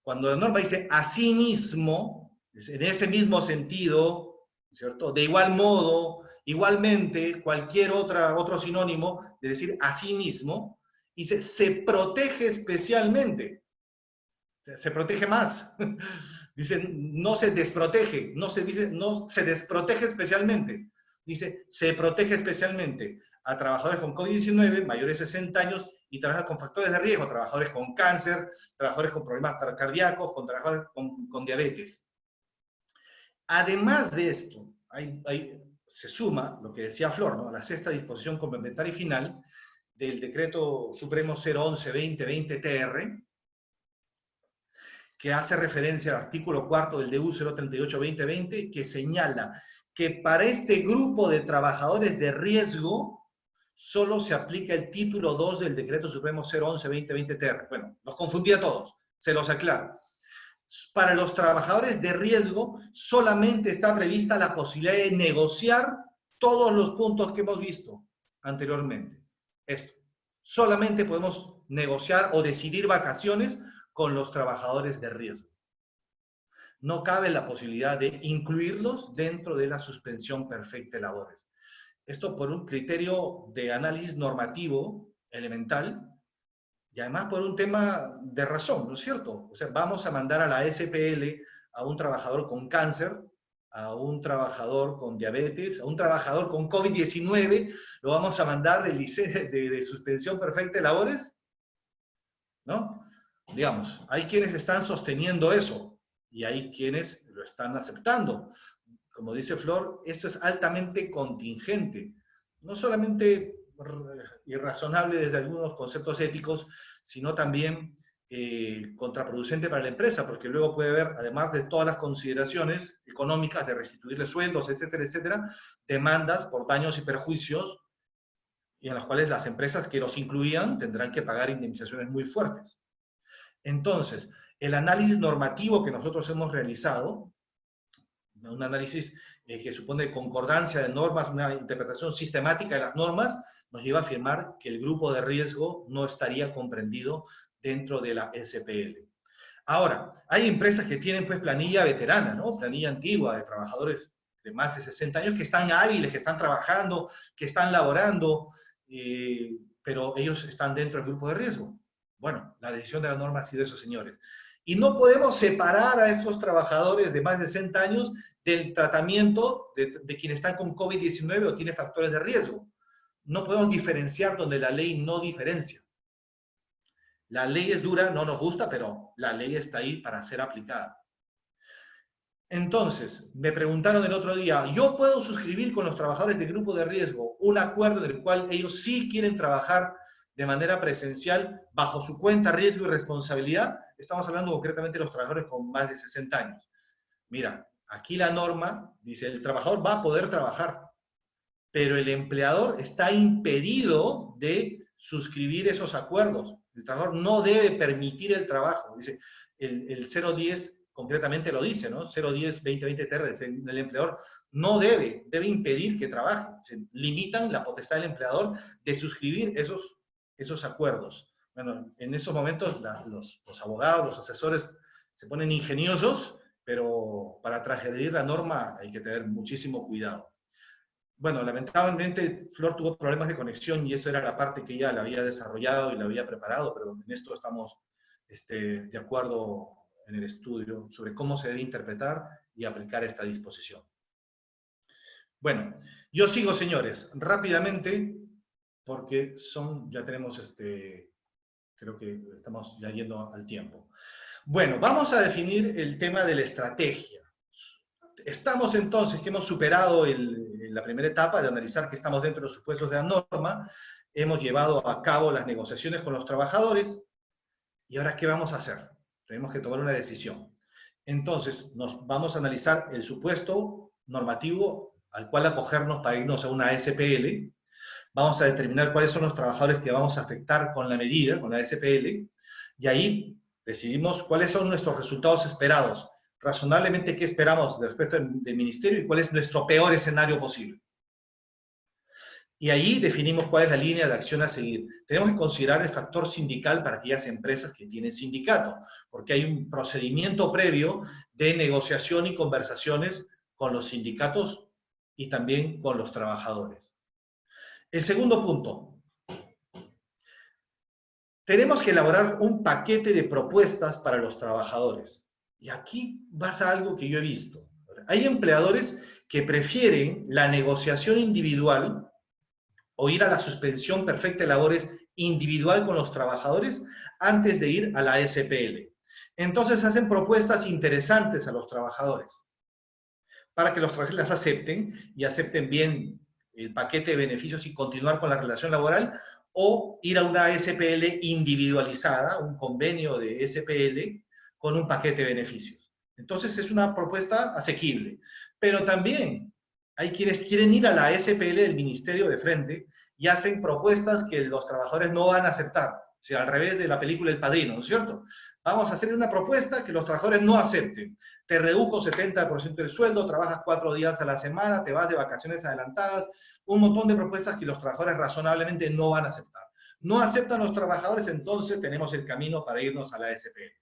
Cuando la norma dice asimismo, en ese mismo sentido, ¿cierto? De igual modo, igualmente, cualquier otro sinónimo de decir asimismo, dice se protege especialmente. Se protege más. Dice, no se desprotege, no se dice, no se desprotege especialmente. Dice, se protege especialmente a trabajadores con COVID-19, mayores de 60 años, y trabajadores con factores de riesgo, trabajadores con cáncer, trabajadores con problemas cardíacos, con trabajadores con diabetes. Además de esto, se suma lo que decía Flor, ¿no? La sexta disposición complementaria y final del Decreto Supremo 011-2020-TR, que hace referencia al artículo 4 del DU 038-2020, que señala que para este grupo de trabajadores de riesgo solo se aplica el título 2 del Decreto Supremo 011-2020-TR. Bueno, los confundí a todos, se los aclaro. Para los trabajadores de riesgo solamente está prevista la posibilidad de negociar todos los puntos que hemos visto anteriormente. Esto. Solamente podemos negociar o decidir vacaciones con los trabajadores de riesgo. No cabe la posibilidad de incluirlos dentro de la suspensión perfecta de labores. Esto por un criterio de análisis normativo elemental y además por un tema de razón, ¿no es cierto? O sea, vamos a mandar a la SPL a un trabajador con cáncer, a un trabajador con diabetes, a un trabajador con COVID-19, lo vamos a mandar de suspensión perfecta de labores, ¿no? Digamos, hay quienes están sosteniendo eso y hay quienes lo están aceptando. Como dice Flor, esto es altamente contingente, no solamente irrazonable desde algunos conceptos éticos, sino también contraproducente para la empresa, porque luego puede haber, además de todas las consideraciones económicas de restituirle sueldos, etcétera, etcétera, demandas por daños y perjuicios, y en las cuales las empresas que los incluían tendrán que pagar indemnizaciones muy fuertes. Entonces, el análisis normativo que nosotros hemos realizado, un análisis que supone concordancia de normas, una interpretación sistemática de las normas, nos lleva a afirmar que el grupo de riesgo no estaría comprendido dentro de la SPL. Ahora, hay empresas que tienen pues planilla veterana, ¿no? Planilla antigua de trabajadores de más de 60 años que están hábiles, que están trabajando, que están laborando, pero ellos están dentro del grupo de riesgo. Bueno, la decisión de la norma ha sido eso, señores. Y no podemos separar a estos trabajadores de más de 60 años del tratamiento de quienes están con COVID-19 o tienen factores de riesgo. No podemos diferenciar donde la ley no diferencia. La ley es dura, no nos gusta, pero la ley está ahí para ser aplicada. Entonces, me preguntaron el otro día, ¿yo puedo suscribir con los trabajadores de grupo de riesgo un acuerdo en el cual ellos sí quieren trabajar de manera presencial bajo su cuenta, riesgo y responsabilidad? Estamos hablando concretamente de los trabajadores con más de 60 años. Mira, aquí la norma dice, el trabajador va a poder trabajar, pero el empleador está impedido de suscribir esos acuerdos. El trabajador no debe permitir el trabajo. Dice, el 010 concretamente lo dice, ¿no? 010 2020 TR, el empleador no debe impedir que trabaje. Se limitan la potestad del empleador de suscribir esos acuerdos. Bueno, en esos momentos los abogados, los asesores se ponen ingeniosos, pero para transgredir la norma hay que tener muchísimo cuidado. Bueno, lamentablemente Flor tuvo problemas de conexión y eso era la parte que ella la había desarrollado y la había preparado, pero en esto estamos de acuerdo en el estudio sobre cómo se debe interpretar y aplicar esta disposición. Bueno, yo sigo, señores, rápidamente, porque ya tenemos, creo que estamos ya yendo al tiempo. Bueno, vamos a definir el tema de la estrategia. Estamos entonces, que hemos superado la primera etapa de analizar que estamos dentro de los supuestos de la norma, hemos llevado a cabo las negociaciones con los trabajadores, y ahora, ¿qué vamos a hacer? Tenemos que tomar una decisión. Entonces, vamos a analizar el supuesto normativo al cual acogernos para irnos a una SPL, vamos a determinar cuáles son los trabajadores que vamos a afectar con la medida, con la SPL, y ahí decidimos cuáles son nuestros resultados esperados, razonablemente qué esperamos respecto del ministerio y cuál es nuestro peor escenario posible. Y ahí definimos cuál es la línea de acción a seguir. Tenemos que considerar el factor sindical para aquellas empresas que tienen sindicato, porque hay un procedimiento previo de negociación y conversaciones con los sindicatos y también con los trabajadores. El segundo punto. Tenemos que elaborar un paquete de propuestas para los trabajadores. Y aquí pasa algo que yo he visto. Hay empleadores que prefieren la negociación individual o ir a la suspensión perfecta de labores individual con los trabajadores antes de ir a la SPL. Entonces hacen propuestas interesantes a los trabajadores para que los trabajadores las acepten y acepten bien el paquete de beneficios y continuar con la relación laboral, o ir a una SPL individualizada, un convenio de SPL con un paquete de beneficios. Entonces es una propuesta asequible. Pero también hay quienes quieren ir a la SPL del ministerio de frente y hacen propuestas que los trabajadores no van a aceptar. O sea, al revés de la película El Padrino, ¿no es cierto? Vamos a hacer una propuesta que los trabajadores no acepten. Te redujo 70% del sueldo, trabajas 4 días a la semana, te vas de vacaciones adelantadas, un montón de propuestas que los trabajadores razonablemente no van a aceptar. No aceptan los trabajadores, entonces tenemos el camino para irnos a la SPL.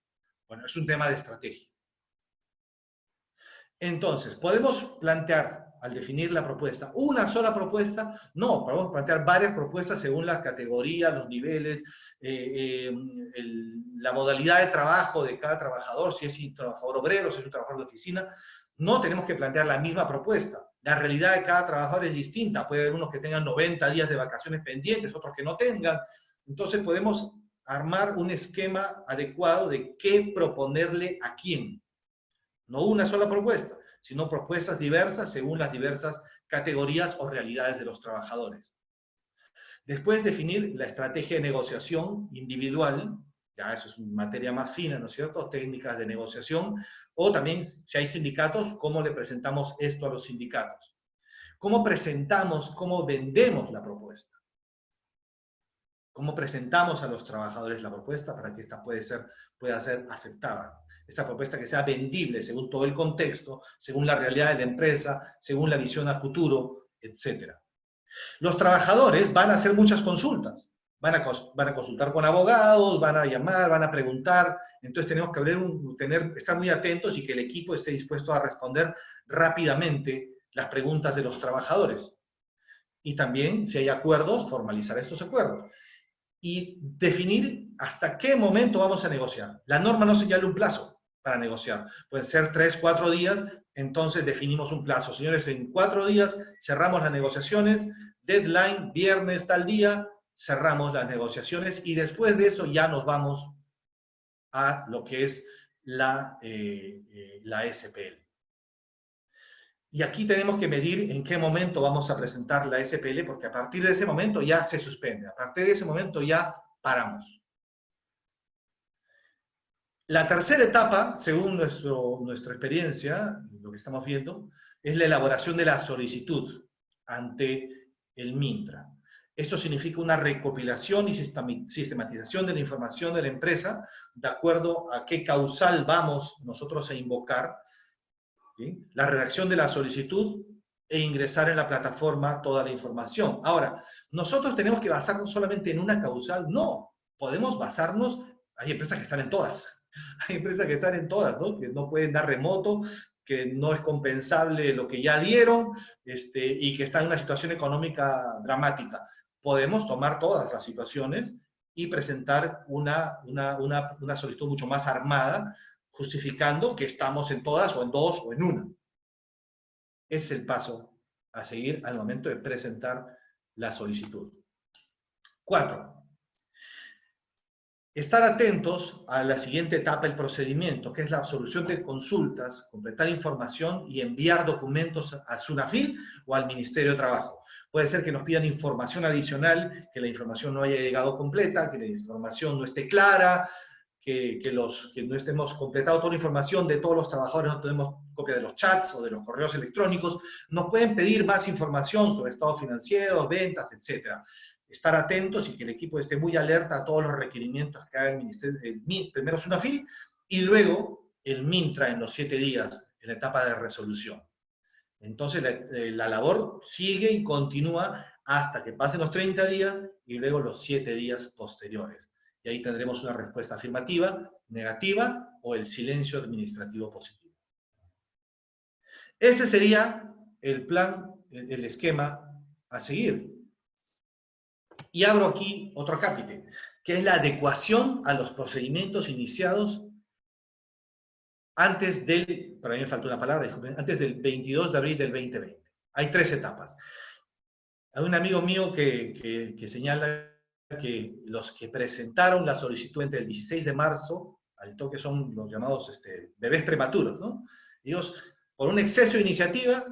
Bueno, es un tema de estrategia. Entonces, podemos plantear, al definir la propuesta, una sola propuesta. No, podemos plantear varias propuestas según las categorías, los niveles, la modalidad de trabajo de cada trabajador, si es un trabajador obrero, si es un trabajador de oficina. No tenemos que plantear la misma propuesta. La realidad de cada trabajador es distinta. Puede haber unos que tengan 90 días de vacaciones pendientes, otros que no tengan. Entonces podemos armar un esquema adecuado de qué proponerle a quién. No una sola propuesta, sino propuestas diversas según las diversas categorías o realidades de los trabajadores. Después, definir la estrategia de negociación individual, ya eso es materia más fina, ¿no es cierto? Técnicas de negociación, o también, si hay sindicatos, cómo le presentamos esto a los sindicatos. ¿Cómo presentamos, cómo vendemos la propuesta? ¿Cómo presentamos a los trabajadores la propuesta para que esta pueda ser aceptada? Esta propuesta que sea vendible según todo el contexto, según la realidad de la empresa, según la visión a futuro, etc. Los trabajadores van a hacer muchas consultas. Van a consultar con abogados, van a llamar, van a preguntar. Entonces tenemos que estar muy atentos y que el equipo esté dispuesto a responder rápidamente las preguntas de los trabajadores. Y también, si hay acuerdos, formalizar estos acuerdos. Y definir hasta qué momento vamos a negociar. La norma no señala un plazo para negociar. Pueden ser 3, 4 días, entonces definimos un plazo. Señores, en 4 días cerramos las negociaciones, deadline, viernes, tal día, cerramos las negociaciones y después de eso ya nos vamos a lo que es la SPL. Y aquí tenemos que medir en qué momento vamos a presentar la SPL, porque a partir de ese momento ya se suspende, a partir de ese momento ya paramos. La tercera etapa, según nuestra experiencia, lo que estamos viendo, es la elaboración de la solicitud ante el MINTRA. Esto significa una recopilación y sistematización de la información de la empresa de acuerdo a qué causal vamos nosotros a invocar, ¿sí? La redacción de la solicitud e ingresar en la plataforma toda la información. Ahora, ¿nosotros tenemos que basarnos solamente en una causal? No, podemos basarnos, hay empresas que están en todas, hay empresas que están en todas, ¿no? Que no pueden dar remoto, que no es compensable lo que ya dieron, y que están en una situación económica dramática. Podemos tomar todas las situaciones y presentar una solicitud mucho más armada, justificando que estamos en todas, o en dos, o en una. Es el paso a seguir al momento de presentar la solicitud. 4. Estar atentos a la siguiente etapa del procedimiento, que es la absolución de consultas, completar información y enviar documentos a SUNAFIL o al Ministerio de Trabajo. Puede ser que nos pidan información adicional, que la información no haya llegado completa, que la información no esté clara, que no estemos completado toda la información de todos los trabajadores, no tenemos copia de los chats o de los correos electrónicos. Nos pueden pedir más información sobre estados financieros, ventas, etc. Estar atentos y que el equipo esté muy alerta a todos los requerimientos que haga el Ministerio, primero SUNAFIL y luego el MINTRA en los 7 días, en la etapa de resolución. Entonces la labor sigue y continúa hasta que pasen los 30 días y luego los 7 días posteriores. Y ahí tendremos una respuesta afirmativa, negativa o el silencio administrativo positivo. Este sería el plan, el esquema a seguir. Y abro aquí otro acápite, que es la adecuación a los procedimientos iniciados antes del, para mí me faltó una palabra, disculpen, antes del 22 de abril del 2020. Hay 3 etapas. Hay un amigo mío que señala que los que presentaron la solicitud entre el 16 de marzo, al toque son los llamados bebés prematuros, ¿no? Ellos, por un exceso de iniciativa,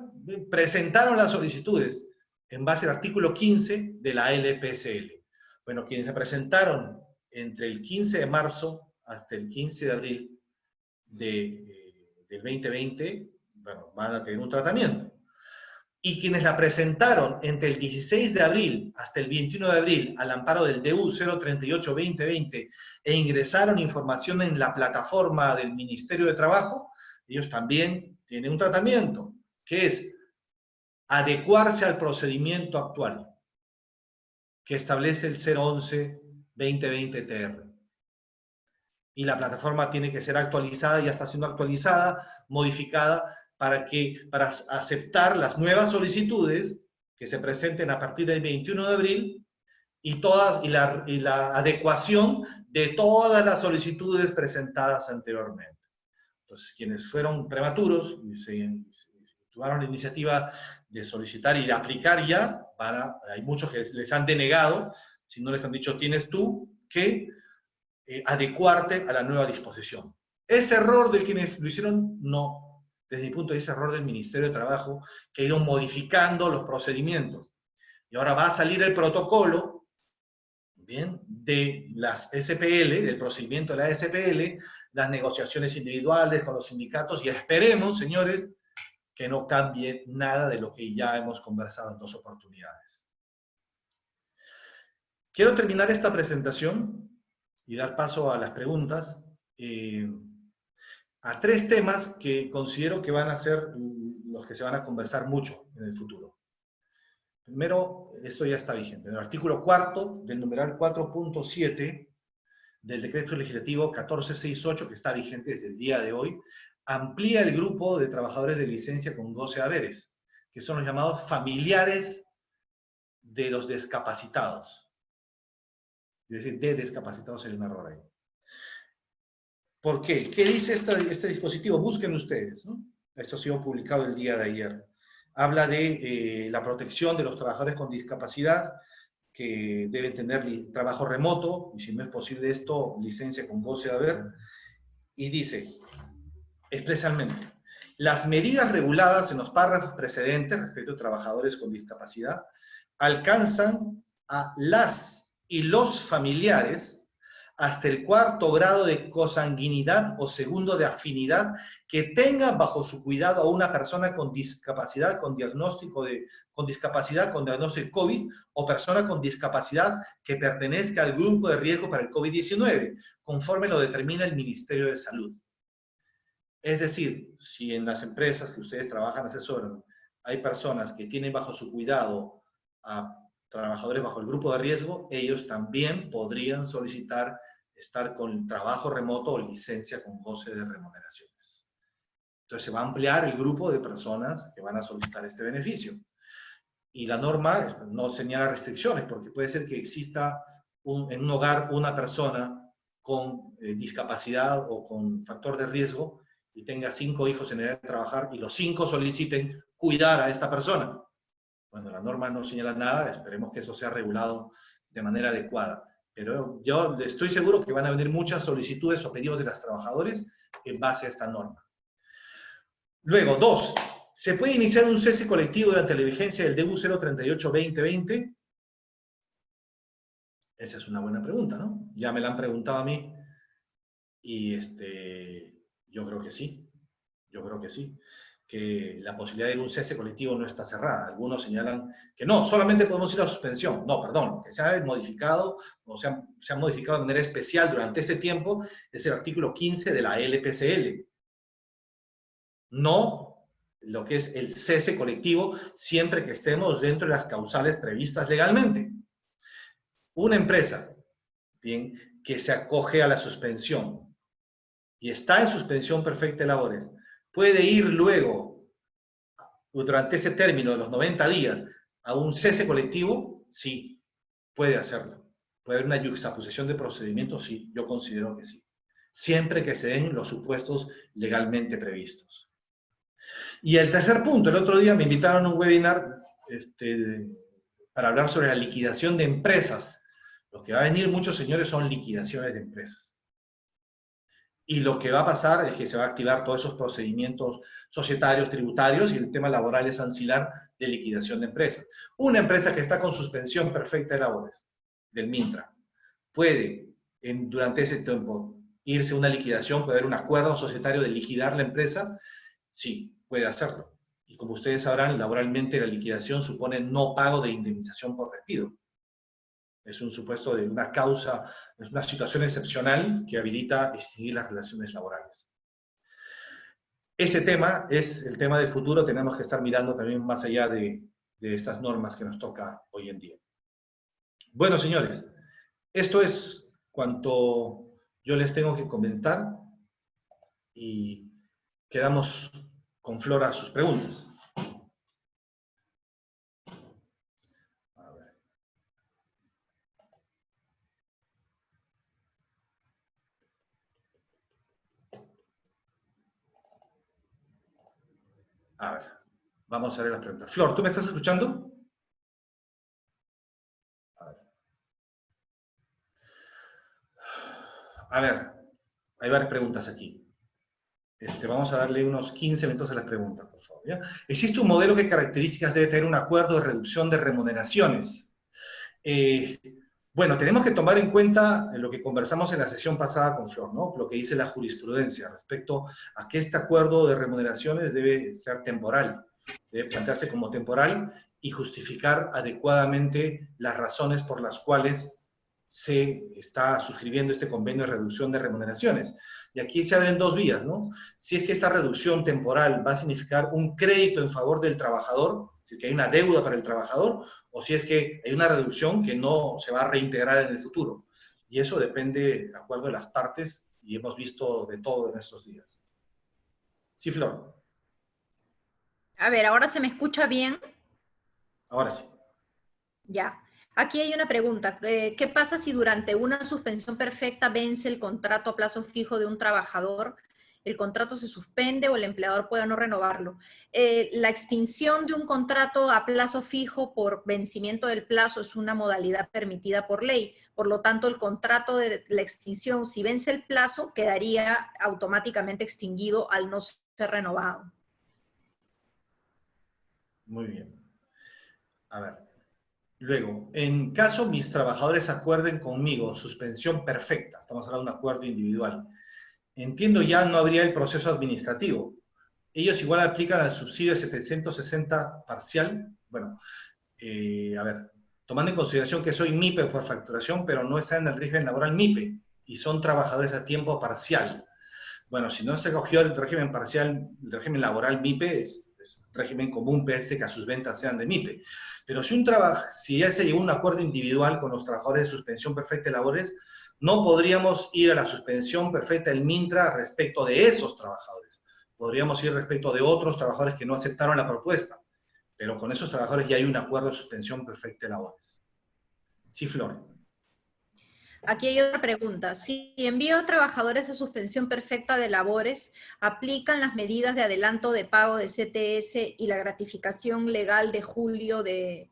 presentaron las solicitudes en base al artículo 15 de la LPSL. Bueno, quienes se presentaron entre el 15 de marzo hasta el 15 de abril del 2020, bueno, van a tener un tratamiento. Y quienes la presentaron entre el 16 de abril hasta el 21 de abril al amparo del DU 038-2020 e ingresaron información en la plataforma del Ministerio de Trabajo, ellos también tienen un tratamiento, que es adecuarse al procedimiento actual que establece el 011-2020-TR. Y la plataforma tiene que ser actualizada, ya está siendo actualizada, modificada, para aceptar las nuevas solicitudes que se presenten a partir del 21 de abril y la adecuación de todas las solicitudes presentadas anteriormente. Entonces, quienes fueron prematuros y se tomaron la iniciativa de solicitar y de aplicar ya, hay muchos que les han denegado, si no les han dicho tienes tú que adecuarte a la nueva disposición. ¿Es error de quienes lo hicieron? No. Desde mi punto de vista, error del Ministerio de Trabajo, que ha ido modificando los procedimientos. Y ahora va a salir el protocolo, ¿bien?, de las SPL, del procedimiento de la SPL, las negociaciones individuales con los sindicatos, y esperemos, señores, que no cambie nada de lo que ya hemos conversado en 2 oportunidades. Quiero terminar esta presentación y dar paso a las preguntas, a 3 temas que considero que van a ser los que se van a conversar mucho en el futuro. Primero, esto ya está vigente. En el artículo 4 del numeral 4.7 del decreto legislativo 1468, que está vigente desde el día de hoy, amplía el grupo de trabajadores de licencia con goce de haberes, que son los llamados familiares de los discapacitados. Es decir, de discapacitados, hay un error ahí. ¿Por qué? ¿Qué dice este dispositivo? Busquen ustedes, ¿no? Eso ha sido publicado el día de ayer. Habla de la protección de los trabajadores con discapacidad, que deben tener trabajo remoto, y si no es posible esto, licencia con goce de haber. Y dice, expresamente, las medidas reguladas en los párrafos precedentes respecto a trabajadores con discapacidad alcanzan a las y los familiares hasta el 4º grado de consanguinidad o 2º de afinidad que tenga bajo su cuidado a una persona con discapacidad, con diagnóstico de COVID, o persona con discapacidad que pertenezca al grupo de riesgo para el COVID-19, conforme lo determina el Ministerio de Salud. Es decir, si en las empresas que ustedes trabajan, asesoran, hay personas que tienen bajo su cuidado a trabajadores bajo el grupo de riesgo, ellos también podrían solicitar estar con trabajo remoto o licencia con goce de remuneraciones. Entonces se va a ampliar el grupo de personas que van a solicitar este beneficio. Y la norma no señala restricciones, porque puede ser que exista en un hogar una persona con discapacidad o con factor de riesgo y tenga 5 hijos en edad de trabajar y los 5 soliciten cuidar a esta persona. Cuando la norma no señala nada, esperemos que eso sea regulado de manera adecuada. Pero yo estoy seguro que van a venir muchas solicitudes o pedidos de los trabajadores en base a esta norma. Luego, 2. ¿Se puede iniciar un cese colectivo durante la vigencia del DU 038-2020? Esa es una buena pregunta, ¿no? Ya me la han preguntado a mí y yo creo que sí. Yo creo que sí. Que la posibilidad de ir a un cese colectivo no está cerrada. Algunos señalan que no, solamente podemos ir a suspensión. No, perdón, que se ha modificado, o se ha modificado de manera especial durante este tiempo, es el artículo 15 de la LPCL. No lo que es el cese colectivo, siempre que estemos dentro de las causales previstas legalmente. Una empresa, bien, que se acoge a la suspensión y está en suspensión perfecta de labores, puede ir luego, durante ese término de los 90 días, a un cese colectivo. Sí, puede hacerlo. ¿Puede haber una yuxtaposición de procedimientos? Sí, yo considero que sí. Siempre que se den los supuestos legalmente previstos. Y el tercer punto, el otro día me invitaron a un webinar para hablar sobre la liquidación de empresas. Lo que va a venir, muchos señores, son liquidaciones de empresas. Y lo que va a pasar es que se va a activar todos esos procedimientos societarios, tributarios, y el tema laboral es ancilar de liquidación de empresas. Una empresa que está con suspensión perfecta de labores del MINTRA puede, durante ese tiempo, irse a una liquidación, puede haber un acuerdo societario de liquidar la empresa. Sí, puede hacerlo. Y como ustedes sabrán, laboralmente la liquidación supone no pago de indemnización por despido. Es un supuesto de una causa, es una situación excepcional que habilita extinguir las relaciones laborales. Ese tema es el tema del futuro, tenemos que estar mirando también más allá de estas normas que nos toca hoy en día. Bueno, señores, esto es cuanto yo les tengo que comentar y quedamos con Flora sus preguntas. A ver, vamos a ver las preguntas. Flor, ¿tú me estás escuchando? A ver, hay varias preguntas aquí. Vamos a darle unos 15 minutos a las preguntas, por favor. ¿Ya? ¿Existe un modelo que características debe tener un acuerdo de reducción de remuneraciones? Bueno, tenemos que tomar en cuenta lo que conversamos en la sesión pasada con Flor, ¿no? Lo que dice la jurisprudencia respecto a que este acuerdo de remuneraciones debe ser temporal, debe plantearse como temporal y justificar adecuadamente las razones por las cuales se está suscribiendo este convenio de reducción de remuneraciones. Y aquí se abren dos vías, ¿no? Si es que esta reducción temporal va a significar un crédito en favor del trabajador, es decir, que hay una deuda para el trabajador, o si es que hay una reducción que no se va a reintegrar en el futuro. Y eso depende de acuerdo de las partes, y hemos visto de todo en estos días. Sí, Flor. A ver, ¿ahora se me escucha bien? Ahora sí. Ya. Aquí hay una pregunta. ¿Qué pasa si durante una suspensión perfecta vence el contrato a plazo fijo de un trabajador? ¿El contrato se suspende o el empleador puede no renovarlo? La extinción de un contrato a plazo fijo por vencimiento del plazo es una modalidad permitida por ley. Por lo tanto, el contrato de la extinción, si vence el plazo, quedaría automáticamente extinguido al no ser renovado. Muy bien. A ver. Luego, en caso mis trabajadores acuerden conmigo suspensión perfecta, estamos hablando de un acuerdo individual, entiendo ya no habría el proceso administrativo. Ellos igual aplican al subsidio de 760 parcial. Bueno, a ver, tomando en consideración que soy MIPE por facturación, pero no está en el régimen laboral MIPE, y son trabajadores a tiempo parcial. Bueno, si no se cogió el régimen parcial, el régimen laboral MIPE, es régimen común, pese que a sus ventas sean de MIPE. Pero si ya se llegó a un acuerdo individual con los trabajadores de suspensión perfecta de labores, no podríamos ir a la suspensión perfecta del MINTRA respecto de esos trabajadores. Podríamos ir respecto de otros trabajadores que no aceptaron la propuesta, pero con esos trabajadores ya hay un acuerdo de suspensión perfecta de labores. Sí, Flor. Aquí hay otra pregunta. Si envío trabajadores a suspensión perfecta de labores, ¿aplican las medidas de adelanto de pago de CTS y la gratificación legal de julio del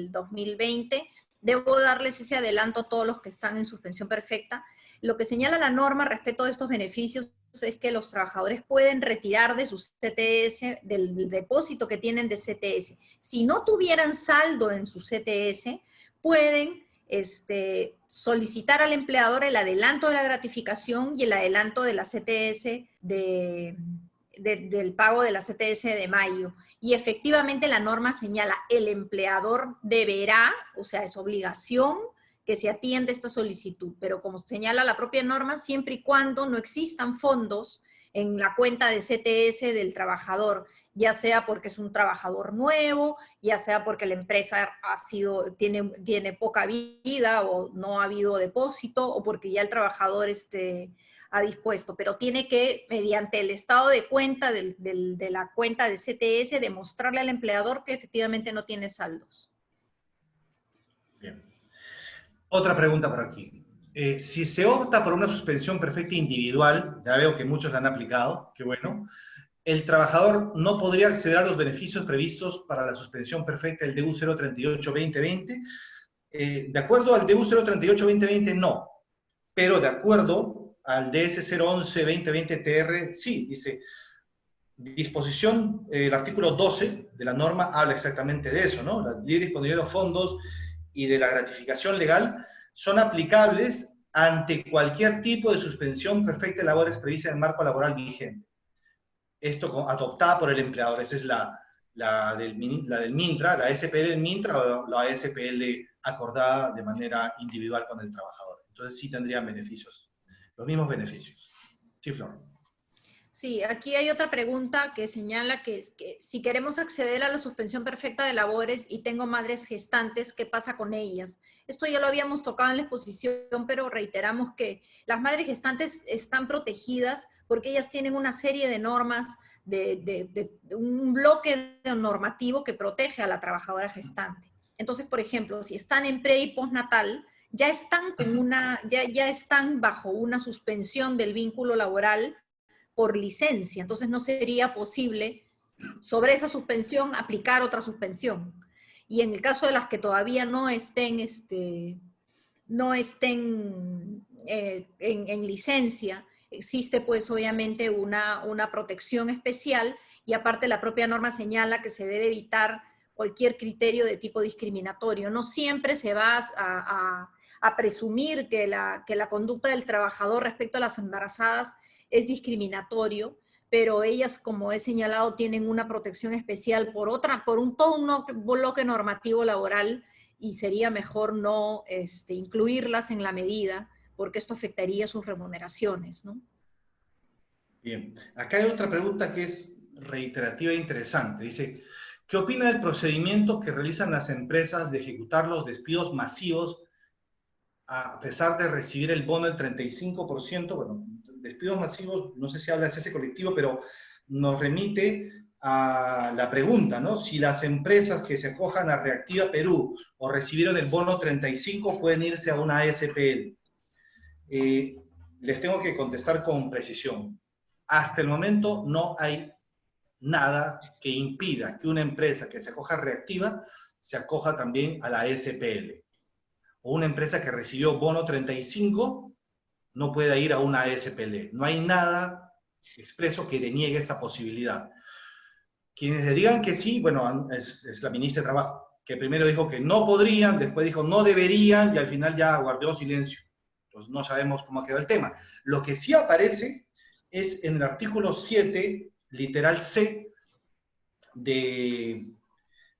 2020? ¿Debo darles ese adelanto a todos los que están en suspensión perfecta? Lo que señala la norma respecto de estos beneficios es que los trabajadores pueden retirar de su CTS, del depósito que tienen de CTS. Si no tuvieran saldo en su CTS, pueden solicitar al empleador el adelanto de la gratificación y el adelanto de la CTS del pago de la CTS de mayo. Y efectivamente la norma señala, el empleador deberá, o sea, es obligación que se atienda esta solicitud, pero como señala la propia norma, siempre y cuando no existan fondos en la cuenta de CTS del trabajador, ya sea porque es un trabajador nuevo, ya sea porque la empresa tiene poca vida o no ha habido depósito, o porque ya el trabajador ha dispuesto, pero tiene que, mediante el estado de cuenta de la cuenta de CTS, demostrarle al empleador que efectivamente no tiene saldos. Bien. Otra pregunta por aquí. Si se opta por una suspensión perfecta individual, ya veo que muchos la han aplicado, qué bueno, el trabajador no podría acceder a los beneficios previstos para la suspensión perfecta del DU 038-2020. De acuerdo al DU 038-2020, no, pero de acuerdo al DS 011-2020-TR, sí, dice, disposición, el artículo 12 de la norma habla exactamente de eso, ¿no? La libre disponibilidad de los fondos y de la gratificación legal son aplicables ante cualquier tipo de suspensión perfecta de labores prevista en el marco laboral vigente. Esto adoptada por el empleador, esa es la del MINTRA, la SPL del MINTRA o la SPL acordada de manera individual con el trabajador. Entonces sí tendrían beneficios, los mismos beneficios. Sí, Flor. Sí, aquí hay otra pregunta que señala que si queremos acceder a la suspensión perfecta de labores y tengo madres gestantes, ¿qué pasa con ellas? Esto ya lo habíamos tocado en la exposición, pero reiteramos que las madres gestantes están protegidas porque ellas tienen una serie de normas, un bloque normativo que protege a la trabajadora gestante. Entonces, por ejemplo, si están en pre y postnatal, ya están bajo una suspensión del vínculo laboral por licencia, entonces no sería posible sobre esa suspensión aplicar otra suspensión. Y en el caso de las que todavía no estén en licencia, existe pues obviamente una protección especial y aparte la propia norma señala que se debe evitar cualquier criterio de tipo discriminatorio. No siempre se va a presumir que la conducta del trabajador respecto a las embarazadas es discriminatorio, pero ellas, como he señalado, tienen una protección especial por todo un bloque normativo laboral y sería mejor no incluirlas en la medida porque esto afectaría sus remuneraciones, ¿no? Bien, acá hay otra pregunta que es reiterativa e interesante. Dice, ¿qué opina del procedimiento que realizan las empresas de ejecutar los despidos masivos a pesar de recibir el bono del 35%? Bueno, despidos masivos, no sé si habla de ese colectivo, pero nos remite a la pregunta, ¿no? Si las empresas que se acojan a Reactiva Perú o recibieron el bono 35 pueden irse a una ASPL. Les tengo que contestar con precisión. Hasta el momento no hay nada que impida que una empresa que se acoja a Reactiva se acoja también a la SPL. O una empresa que recibió bono 35 no puede ir a una SPL. No hay nada expreso que deniegue esta posibilidad. Quienes le digan que sí, bueno, es la ministra de Trabajo. que primero dijo que no podrían, después dijo no deberían, y al final ya guardó silencio. Entonces no sabemos cómo ha quedado el tema. Lo que sí aparece es en el artículo 7, literal C, del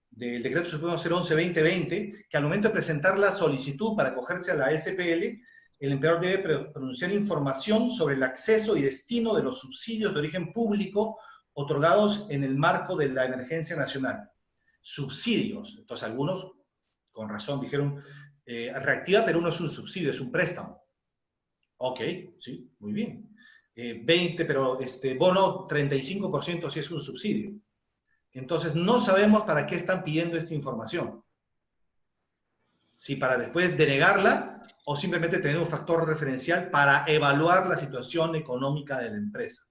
Decreto Supremo 011-2020, que al momento de presentar la solicitud para acogerse a la SPL, el empleador debe pronunciar información sobre el acceso y destino de los subsidios de origen público otorgados en el marco de la emergencia nacional. Subsidios. Entonces algunos, con razón, dijeron, reactiva, pero uno es un subsidio, es un préstamo. Ok, sí, muy bien. 20, pero bono 35% sí es un subsidio. Entonces no sabemos para qué están pidiendo esta información. Si para después denegarla o simplemente tener un factor referencial para evaluar la situación económica de la empresa.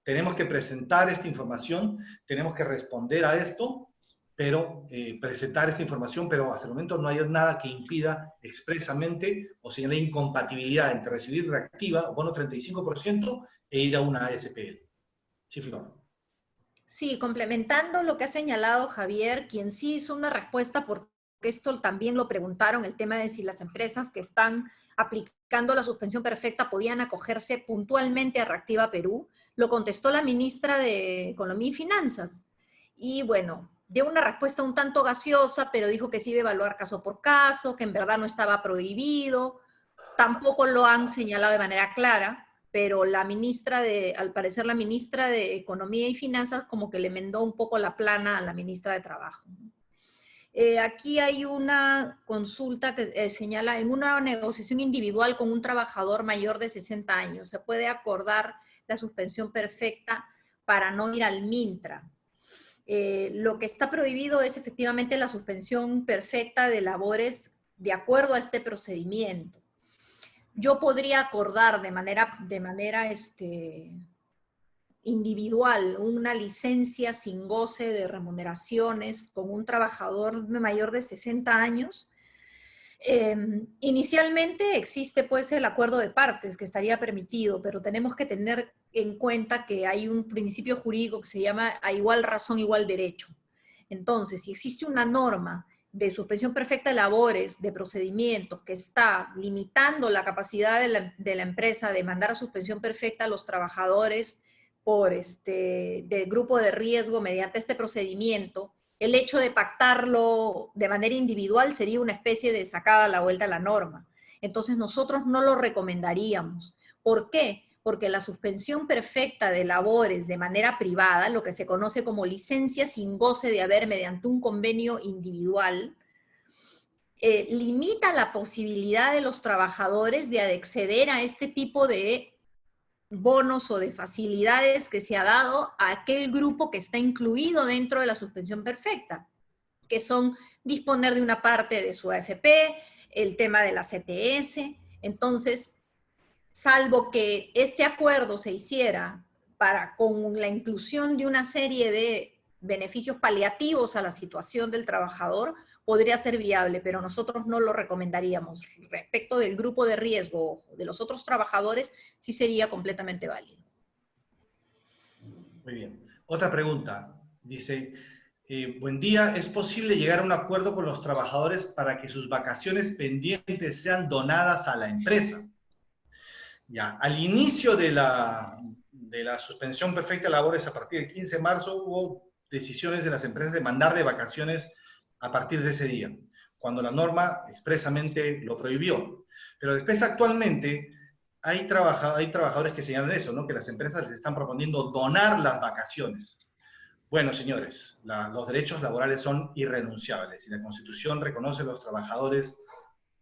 Tenemos que presentar esta información, tenemos que responder a esto, pero presentar esta información, pero hasta el momento no hay nada que impida expresamente o señale incompatibilidad entre recibir reactiva, bono 35%, e ir a una SPL. Sí, Flor. Sí, complementando lo que ha señalado Javier, quien sí hizo una respuesta, porque esto también lo preguntaron, el tema de si las empresas que están aplicando la suspensión perfecta podían acogerse puntualmente a Reactiva Perú, lo contestó la ministra de Economía y Finanzas. Y bueno, dio una respuesta un tanto gaseosa, pero dijo que sí iba a evaluar caso por caso, que en verdad no estaba prohibido. Tampoco lo han señalado de manera clara, pero la ministra al parecer la ministra de Economía y Finanzas como que le enmendó un poco la plana a la ministra de Trabajo. Aquí hay una consulta que señala, en una negociación individual con un trabajador mayor de 60 años, se puede acordar la suspensión perfecta para no ir al Mintra. Lo que está prohibido es efectivamente la suspensión perfecta de labores de acuerdo a este procedimiento. Yo podría acordar de manera individual una licencia sin goce de remuneraciones con un trabajador mayor de 60 años. Inicialmente existe pues el acuerdo de partes que estaría permitido, pero tenemos que tener en cuenta que hay un principio jurídico que se llama a igual razón, igual derecho. Entonces, si existe una norma de suspensión perfecta de labores, de procedimientos, que está limitando la capacidad de la empresa de mandar a suspensión perfecta a los trabajadores por del grupo de riesgo mediante este procedimiento, el hecho de pactarlo de manera individual sería una especie de sacada a la vuelta a la norma. Entonces nosotros no lo recomendaríamos. ¿Por qué? Porque la suspensión perfecta de labores de manera privada, lo que se conoce como licencia sin goce de haber mediante un convenio individual, limita la posibilidad de los trabajadores de acceder a este tipo de bonos o de facilidades que se ha dado a aquel grupo que está incluido dentro de la suspensión perfecta, que son disponer de una parte de su AFP, el tema de la CTS. Entonces, salvo que este acuerdo se hiciera con la inclusión de una serie de beneficios paliativos a la situación del trabajador, podría ser viable, pero nosotros no lo recomendaríamos. Respecto del grupo de riesgo de los otros trabajadores, sí sería completamente válido. Muy bien. Otra pregunta. Dice, buen día, ¿es posible llegar a un acuerdo con los trabajadores para que sus vacaciones pendientes sean donadas a la empresa? Ya, al inicio de la suspensión perfecta de labores a partir del 15 de marzo hubo decisiones de las empresas de mandar de vacaciones a partir de ese día, cuando la norma expresamente lo prohibió. Pero después actualmente hay trabajadores que señalan eso, ¿no? Que las empresas les están proponiendo donar las vacaciones. Bueno, señores, los derechos laborales son irrenunciables y la Constitución reconoce a los trabajadores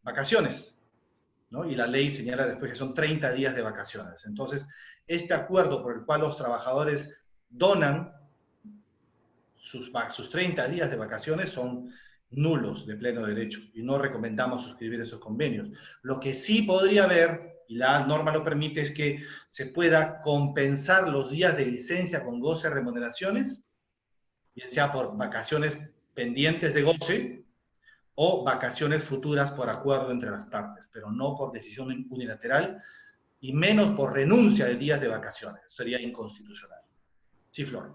vacaciones, ¿no? Y la ley señala después que son 30 días de vacaciones. Entonces, este acuerdo por el cual los trabajadores donan sus 30 días de vacaciones son nulos de pleno derecho y no recomendamos suscribir esos convenios. Lo que sí podría haber, y la norma lo permite, es que se pueda compensar los días de licencia con goce de remuneraciones, bien sea por vacaciones pendientes de goce o vacaciones futuras por acuerdo entre las partes, pero no por decisión unilateral y menos por renuncia de días de vacaciones. Sería inconstitucional. Sí, Flor.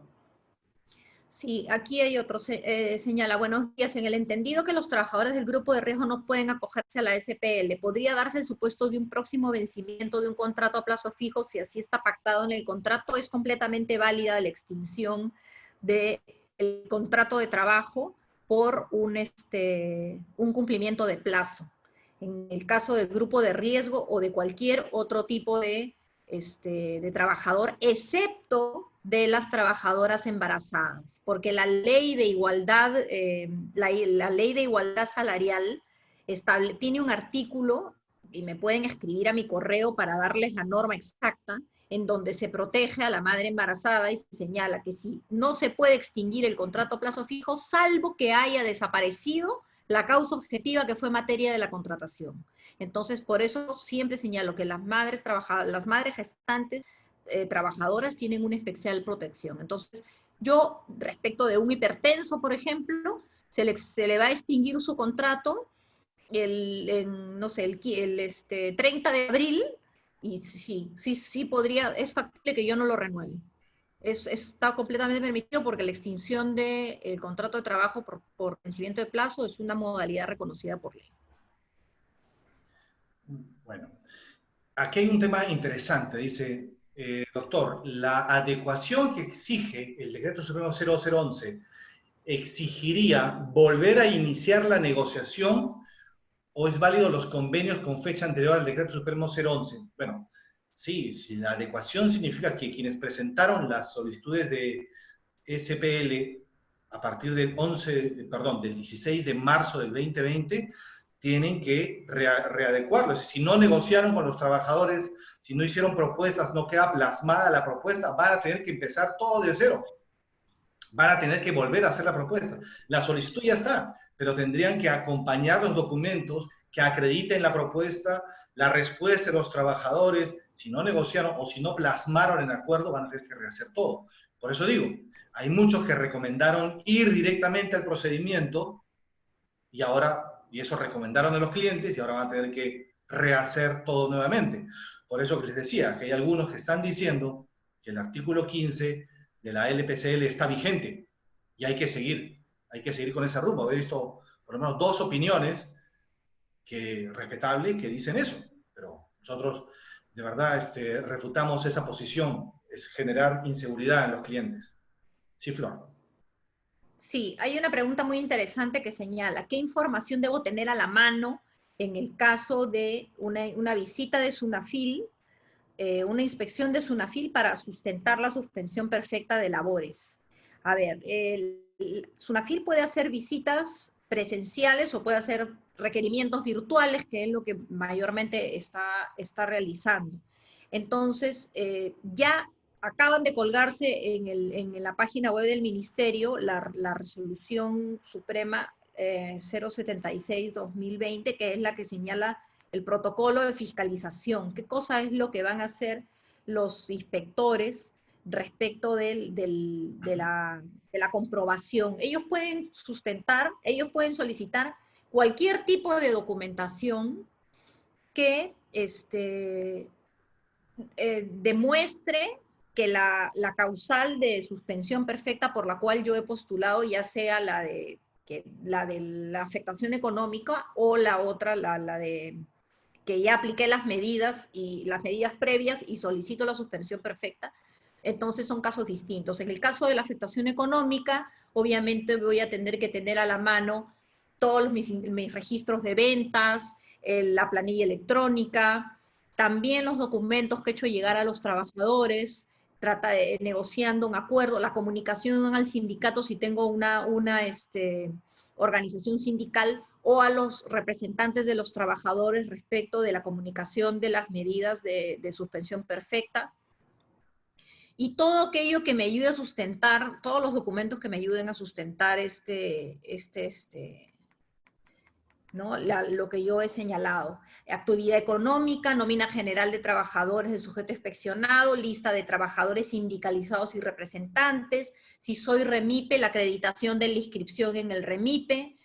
Sí, aquí hay otro, señala, buenos días, en el entendido que los trabajadores del grupo de riesgo no pueden acogerse a la SPL, ¿podría darse el supuesto de un próximo vencimiento de un contrato a plazo fijo si así está pactado en el contrato? Es completamente válida la extinción del contrato de trabajo por un cumplimiento de plazo. En el caso del grupo de riesgo o de cualquier otro tipo de trabajador, excepto de las trabajadoras embarazadas, porque la ley de igualdad, la ley de igualdad salarial tiene un artículo, y me pueden escribir a mi correo para darles la norma exacta, en donde se protege a la madre embarazada y se señala que si no se puede extinguir el contrato a plazo fijo, salvo que haya desaparecido la causa objetiva que fue materia de la contratación. Entonces, por eso siempre señalo que las madres gestantes trabajadoras tienen una especial protección. Entonces, yo, respecto de un hipertenso, por ejemplo, se le va a extinguir su contrato no sé, el 30 de abril, y sí podría, es factible que yo no lo renueve. Está completamente permitido porque la extinción del contrato de trabajo por vencimiento de plazo es una modalidad reconocida por ley. Bueno, aquí hay un tema interesante. Dice, doctor, la adecuación que exige el Decreto Supremo 0011 exigiría volver a iniciar la negociación o es válido los convenios con fecha anterior al Decreto Supremo 011. Bueno, sí, si la adecuación significa que quienes presentaron las solicitudes de SPL a partir del 16 de marzo del 2020, tienen que readecuarlo. Si no negociaron con los trabajadores, si no hicieron propuestas, no queda plasmada la propuesta, van a tener que empezar todo de cero. Van a tener que volver a hacer la propuesta. La solicitud ya está, pero tendrían que acompañar los documentos que acrediten la propuesta, la respuesta de los trabajadores. Si no negociaron o si no plasmaron en acuerdo, van a tener que rehacer todo. Por eso digo, hay muchos que recomendaron ir directamente al procedimiento y eso recomendaron a los clientes y ahora van a tener que rehacer todo nuevamente. Por eso que les decía que hay algunos que están diciendo que el artículo 15 de la LPCL está vigente y hay que seguir con ese rumbo. He visto por lo menos 2 opiniones respetables que dicen eso, pero nosotros de verdad refutamos esa posición, es generar inseguridad en los clientes. Sí, Flor. Sí, hay una pregunta muy interesante que señala, ¿qué información debo tener a la mano en el caso de una visita de SUNAFIL, una inspección de SUNAFIL para sustentar la suspensión perfecta de labores? A ver, SUNAFIL puede hacer visitas presenciales o puede hacer requerimientos virtuales, que es lo que mayormente está realizando. Entonces, ya acaban de colgarse en la página web del Ministerio la resolución suprema 076-2020, que es la que señala el protocolo de fiscalización. ¿Qué cosa es lo que van a hacer los inspectores respecto de la comprobación? Ellos pueden solicitar cualquier tipo de documentación que demuestre que la causal de suspensión perfecta por la cual yo he postulado, ya sea la de la afectación económica o la otra, la de que ya apliqué las medidas previas y solicito la suspensión perfecta, entonces son casos distintos. En el caso de la afectación económica, obviamente voy a tener que tener a la mano todos mis registros de ventas, la planilla electrónica, también los documentos que he hecho llegar a los trabajadores, negociando un acuerdo, la comunicación al sindicato si tengo una organización sindical, o a los representantes de los trabajadores respecto de la comunicación de las medidas de suspensión perfecta. Y todo aquello que me ayude a sustentar, todos los documentos que me ayuden a sustentar ¿no? Lo que yo he señalado. Actividad económica, nómina general de trabajadores del sujeto inspeccionado, lista de trabajadores sindicalizados y representantes, si soy REMIPE, la acreditación de la inscripción en el REMIPE,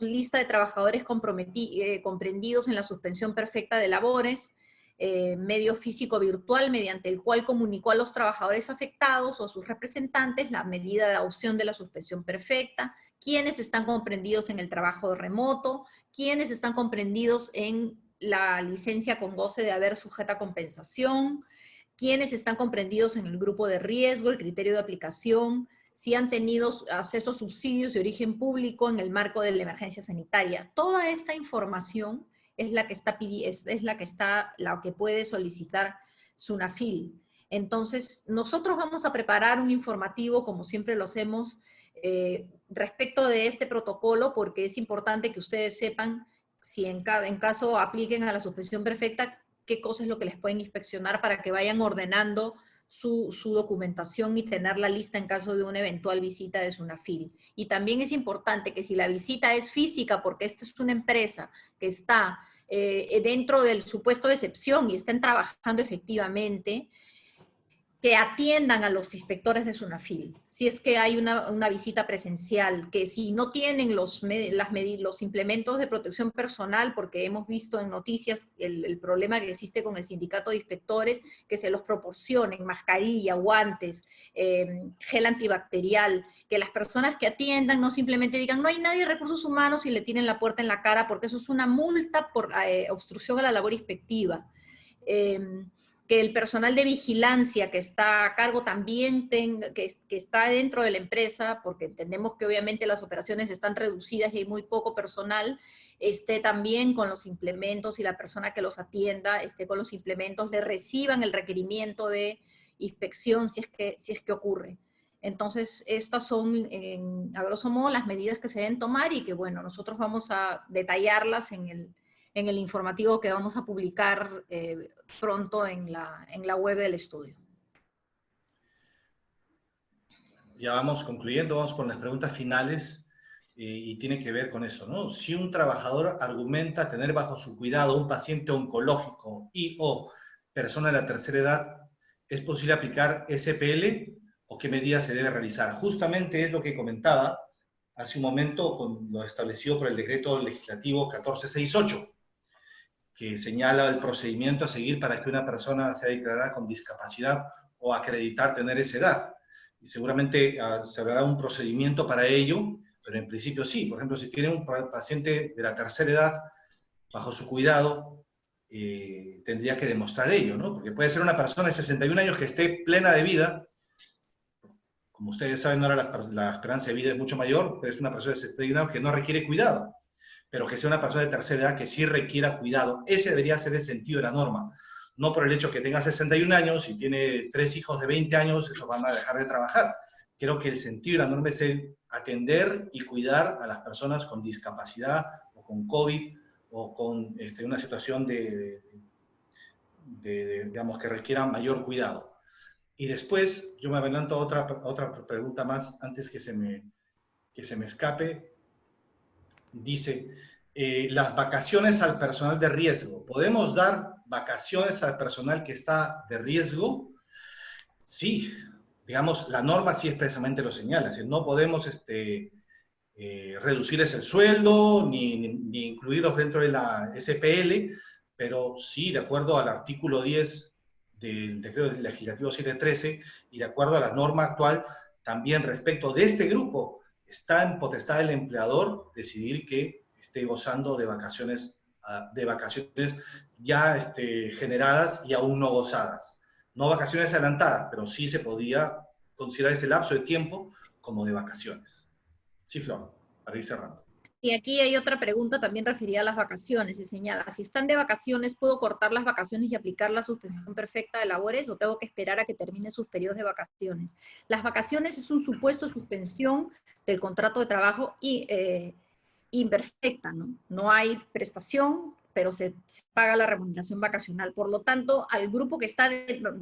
lista de trabajadores comprendidos en la suspensión perfecta de labores, medio físico virtual mediante el cual comunicó a los trabajadores afectados o a sus representantes la medida de adopción de la suspensión perfecta, quiénes están comprendidos en el trabajo remoto, quiénes están comprendidos en la licencia con goce de haber sujeta a compensación, quiénes están comprendidos en el grupo de riesgo, el criterio de aplicación, si han tenido acceso a subsidios de origen público en el marco de la emergencia sanitaria. Toda esta información es la que puede solicitar SUNAFIL. Entonces, nosotros vamos a preparar un informativo, como siempre lo hacemos, respecto de este protocolo, porque es importante que ustedes sepan si en caso apliquen a la suspensión perfecta, qué cosas es lo que les pueden inspeccionar para que vayan ordenando su documentación y tenerla lista en caso de una eventual visita de SUNAFIL. Y también es importante que si la visita es física, porque esta es una empresa que está dentro del supuesto de excepción y estén trabajando efectivamente, que atiendan a los inspectores de SUNAFIL, si es que hay una visita presencial, que si no tienen los implementos de protección personal, porque hemos visto en noticias el problema que existe con el sindicato de inspectores, que se los proporcionen, mascarilla, guantes, gel antibacterial, que las personas que atiendan no simplemente digan, no hay nadie de recursos humanos y le tienen la puerta en la cara, porque eso es una multa por obstrucción a la labor inspectiva. Que el personal de vigilancia que está a cargo también que está dentro de la empresa, porque entendemos que obviamente las operaciones están reducidas y hay muy poco personal, esté también con los implementos y la persona que los atienda esté con los implementos, le reciban el requerimiento de inspección si es que ocurre. Entonces, estas son, a grosso modo, las medidas que se deben tomar y que, bueno, nosotros vamos a detallarlas en el informativo que vamos a publicar pronto en la web del estudio. Ya vamos concluyendo, vamos con las preguntas finales y tiene que ver con eso, ¿no? Si un trabajador argumenta tener bajo su cuidado un paciente oncológico y o persona de la tercera edad, ¿es posible aplicar SPL o qué medidas se debe realizar? Justamente es lo que comentaba hace un momento con lo establecido por el decreto legislativo 1468, que señala el procedimiento a seguir para que una persona sea declarada con discapacidad o acreditar tener esa edad. Y seguramente se habrá un procedimiento para ello, pero en principio sí. Por ejemplo, si tiene un paciente de la tercera edad bajo su cuidado, tendría que demostrar ello, ¿no? Porque puede ser una persona de 61 años que esté plena de vida. Como ustedes saben, ahora la esperanza de vida es mucho mayor, pero es una persona de 61 años que no requiere cuidado, pero que sea una persona de tercera edad que sí requiera cuidado. Ese debería ser el sentido de la norma. No por el hecho que tenga 61 años y tiene 3 hijos de 20 años, eso van a dejar de trabajar. Creo que el sentido de la norma es el atender y cuidar a las personas con discapacidad o con COVID o con una situación digamos, que requiera mayor cuidado. Y después, yo me adelanto a otra pregunta más antes que se me escape. Dice, las vacaciones al personal de riesgo. ¿Podemos dar vacaciones al personal que está de riesgo? Sí, digamos, la norma sí expresamente lo señala. Es decir, no podemos reducirles el sueldo ni incluirlos dentro de la SPL, pero sí, de acuerdo al artículo 10 del decreto legislativo 713 y de acuerdo a la norma actual, también respecto de este grupo, está en potestad del empleador decidir que esté gozando de vacaciones ya generadas y aún no gozadas. No vacaciones adelantadas, pero sí se podía considerar ese lapso de tiempo como de vacaciones. Sí, Flor, para ir cerrando. Y aquí hay otra pregunta también referida a las vacaciones. Se señala, si están de vacaciones, ¿puedo cortar las vacaciones y aplicar la suspensión perfecta de labores o tengo que esperar a que terminen sus periodos de vacaciones? Las vacaciones es un supuesto de suspensión del contrato de trabajo imperfecta, ¿no? No hay prestación, pero se paga la remuneración vacacional. Por lo tanto, al grupo que está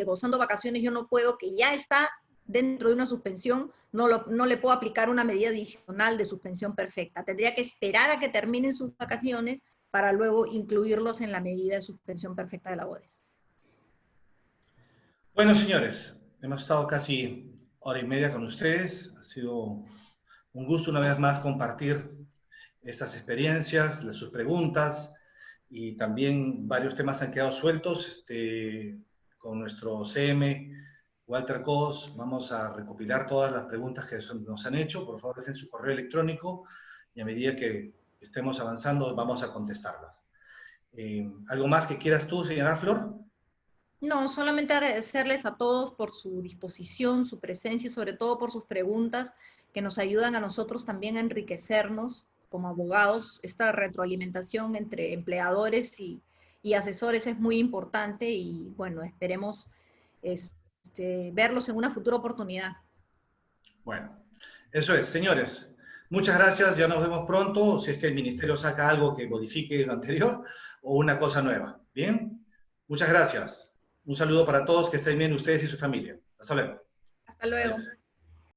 gozando vacaciones, yo no puedo, que ya está dentro de una suspensión, no le puedo aplicar una medida adicional de suspensión perfecta. Tendría que esperar a que terminen sus vacaciones para luego incluirlos en la medida de suspensión perfecta de labores. Bueno, señores, hemos estado casi hora y media con ustedes. Ha sido un gusto una vez más compartir estas experiencias, sus preguntas. y también varios temas han quedado sueltos. Con nuestro CM, Walter Cos, vamos a recopilar todas las preguntas que nos han hecho. Por favor, dejen su correo electrónico y a medida que estemos avanzando vamos a contestarlas. ¿Algo más que quieras tú señalar, Flor? No, solamente agradecerles a todos por su disposición, su presencia y sobre todo por sus preguntas que nos ayudan a nosotros también a enriquecernos como abogados. Esta retroalimentación entre empleadores y asesores es muy importante y bueno, esperemos verlos en una futura oportunidad. Bueno, eso es, señores. Muchas gracias, ya nos vemos pronto, si es que el ministerio saca algo que modifique lo anterior o una cosa nueva. ¿Bien? Muchas gracias. Un saludo para todos, que estén bien ustedes y su familia. Hasta luego. Hasta luego.